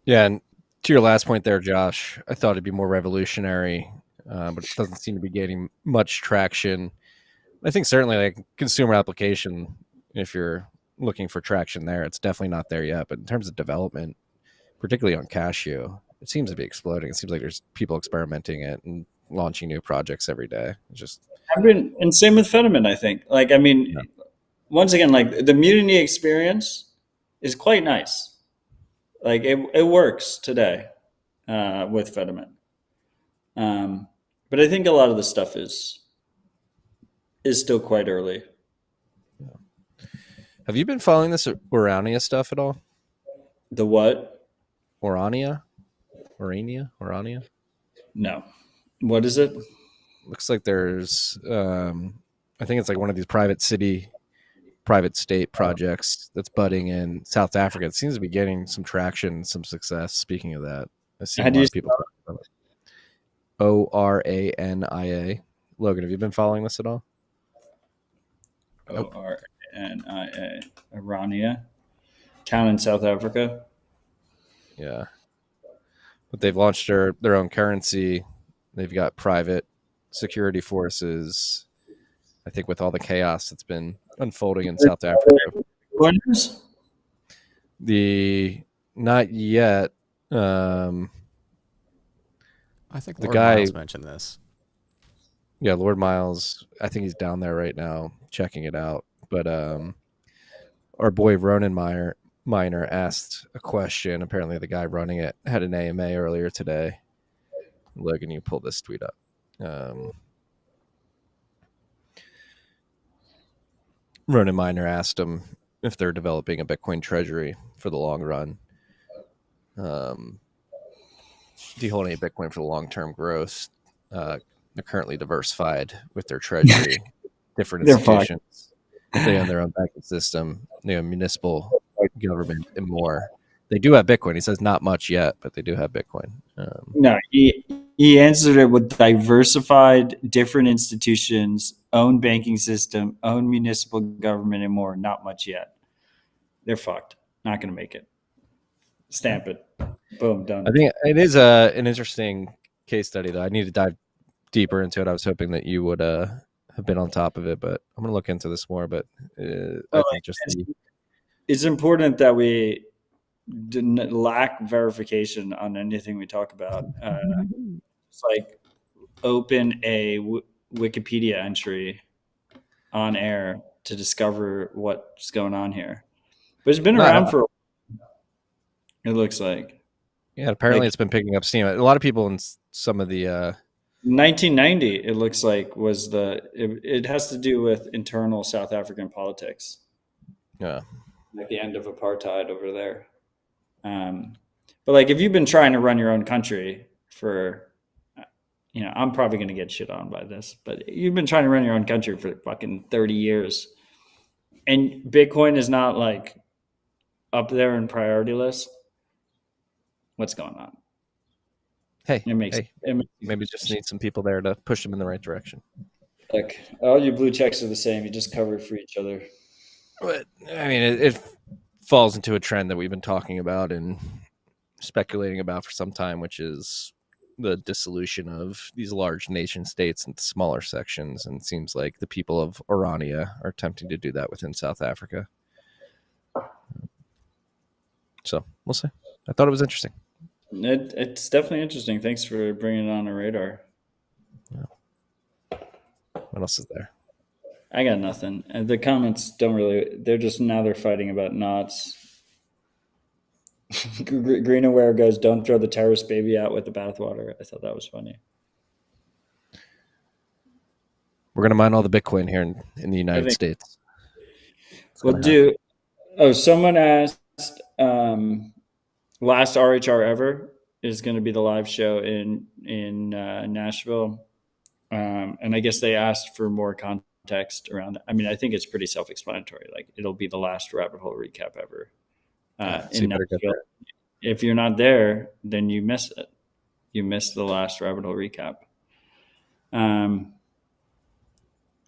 Yeah, and to your last point there, Josh, I thought it'd be more revolutionary, but it doesn't seem to be gaining much traction. I think certainly like consumer application, if you're looking for traction there, it's definitely not there yet. But in terms of development, particularly on Cashew, it seems to be exploding. It seems like there's people experimenting it and launching new projects every day. It's just and same with Fediment, I think. Like, I mean, once again, like the Mutiny experience is quite nice. Like it works today with Fediment. But I think a lot of the stuff is still quite early. Have you been following this Orania stuff at all? The what? Orania? No. What is it? Looks like there's, I think it's like one of these private state projects that's budding in South Africa. It seems to be getting some traction, some success. Speaking of that, I've seen a lot of people talk about it. Orania. Logan, have you been following this at all? Orania. Orania. Town in South Africa. Yeah. But they've launched their own currency. They've got private security forces. I think with all the chaos that's been unfolding in South Africa. Not yet. I think the guy mentioned this. Yeah, Lord Miles, I think he's down there right now checking it out. But our boy Ronan Miner asked a question. Apparently the guy running it had an AMA earlier today. Logan, you pull this tweet up. Ronan Miner asked him if they're developing a Bitcoin treasury for the long run. Do you hold any Bitcoin for the long-term growth? They're currently diversified with their treasury, different institutions. They own their own banking system, municipal, government, and more. They do have Bitcoin. He says not much yet, but they do have Bitcoin. No, he answered it with diversified, different institutions, own banking system, own municipal government, and more. Not much yet. They're fucked. Not going to make it. Stamp it. Boom, done. I think it is an interesting case study, though. I need to dive deeper into it. I was hoping that you would have been on top of it, but I'm going to look into this more. But I think it's important that we didn't lack verification on anything we talk about. It's like open a Wikipedia entry on air to discover what's going on here. But it's been around for, it looks like. Yeah, apparently it's been picking up steam. A lot of people in some of the 1990, it looks like, was it has to do with internal South African politics. Yeah. Like the end of apartheid over there. But like, if you've been trying to run your own country for, I'm probably going to get shit on by this, but you've been trying to run your own country for fucking 30 years and Bitcoin is not like up there in priority list. What's going on? Maybe just need some people there to push them in the right direction. Like, all your blue checks are the same. You just cover for each other. But I mean, it falls into a trend that we've been talking about and speculating about for some time, which is the dissolution of these large nation states into smaller sections. And it seems like the people of Orania are attempting to do that within South Africa. So we'll see. I thought it was interesting. It's definitely interesting. Thanks for bringing it on the radar. Yeah. What else is there? I got nothing. And the comments don't really, they're fighting about knots. Greenaware goes, don't throw the terrorist baby out with the bathwater. I thought that was funny. We're going to mine all the Bitcoin here in the United States. We'll do. Oh, someone asked, last RHR ever is going to be the live show in Nashville. And I guess they asked for more context around that. I mean, I think it's pretty self-explanatory. Like, it'll be the last rabbit hole recap ever. In Nashville. If you're not there, then you miss it. You miss the last rabbit hole recap.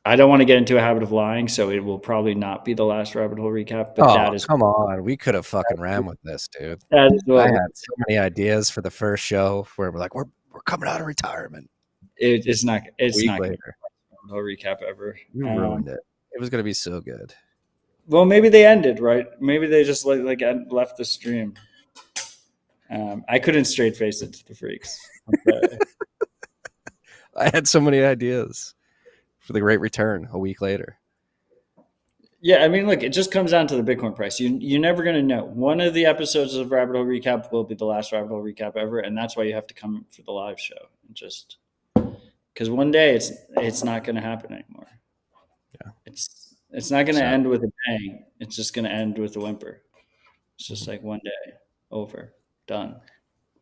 I don't want to get into a habit of lying, so it will probably not be the last rabbit hole recap. But come on, we could have fucking ran with this, dude. I had so many ideas for the first show where we're like, we're coming out of retirement. It's not going to be the rabbit hole recap ever. You ruined it. It was going to be so good. Well, maybe they ended, right? Maybe they just like left the stream. I couldn't straight face it to the freaks. Okay. I had so many ideas for the great return a week later. Yeah, I mean, look, it just comes down to the Bitcoin price. You're never going to know. One of the episodes of Rabbit Hole Recap will be the last Rabbit Hole Recap ever, and that's why you have to come for the live show. Just because one day it's not going to happen anymore. Yeah, it's not going to end with a bang. It's just going to end with a whimper. It's just like one day, over, done.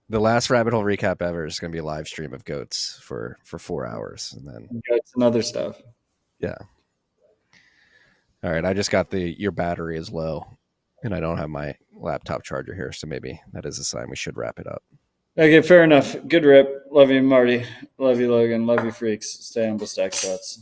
The last Rabbit Hole Recap ever is going to be a live stream of goats for 4 hours, and then goats and other stuff. Yeah. All right, I just got your battery is low, and I don't have my laptop charger here, so maybe that is a sign we should wrap it up. Okay, fair enough. Good rip. Love you, Marty. Love you, Logan. Love you, freaks. Stay humble, stack shots.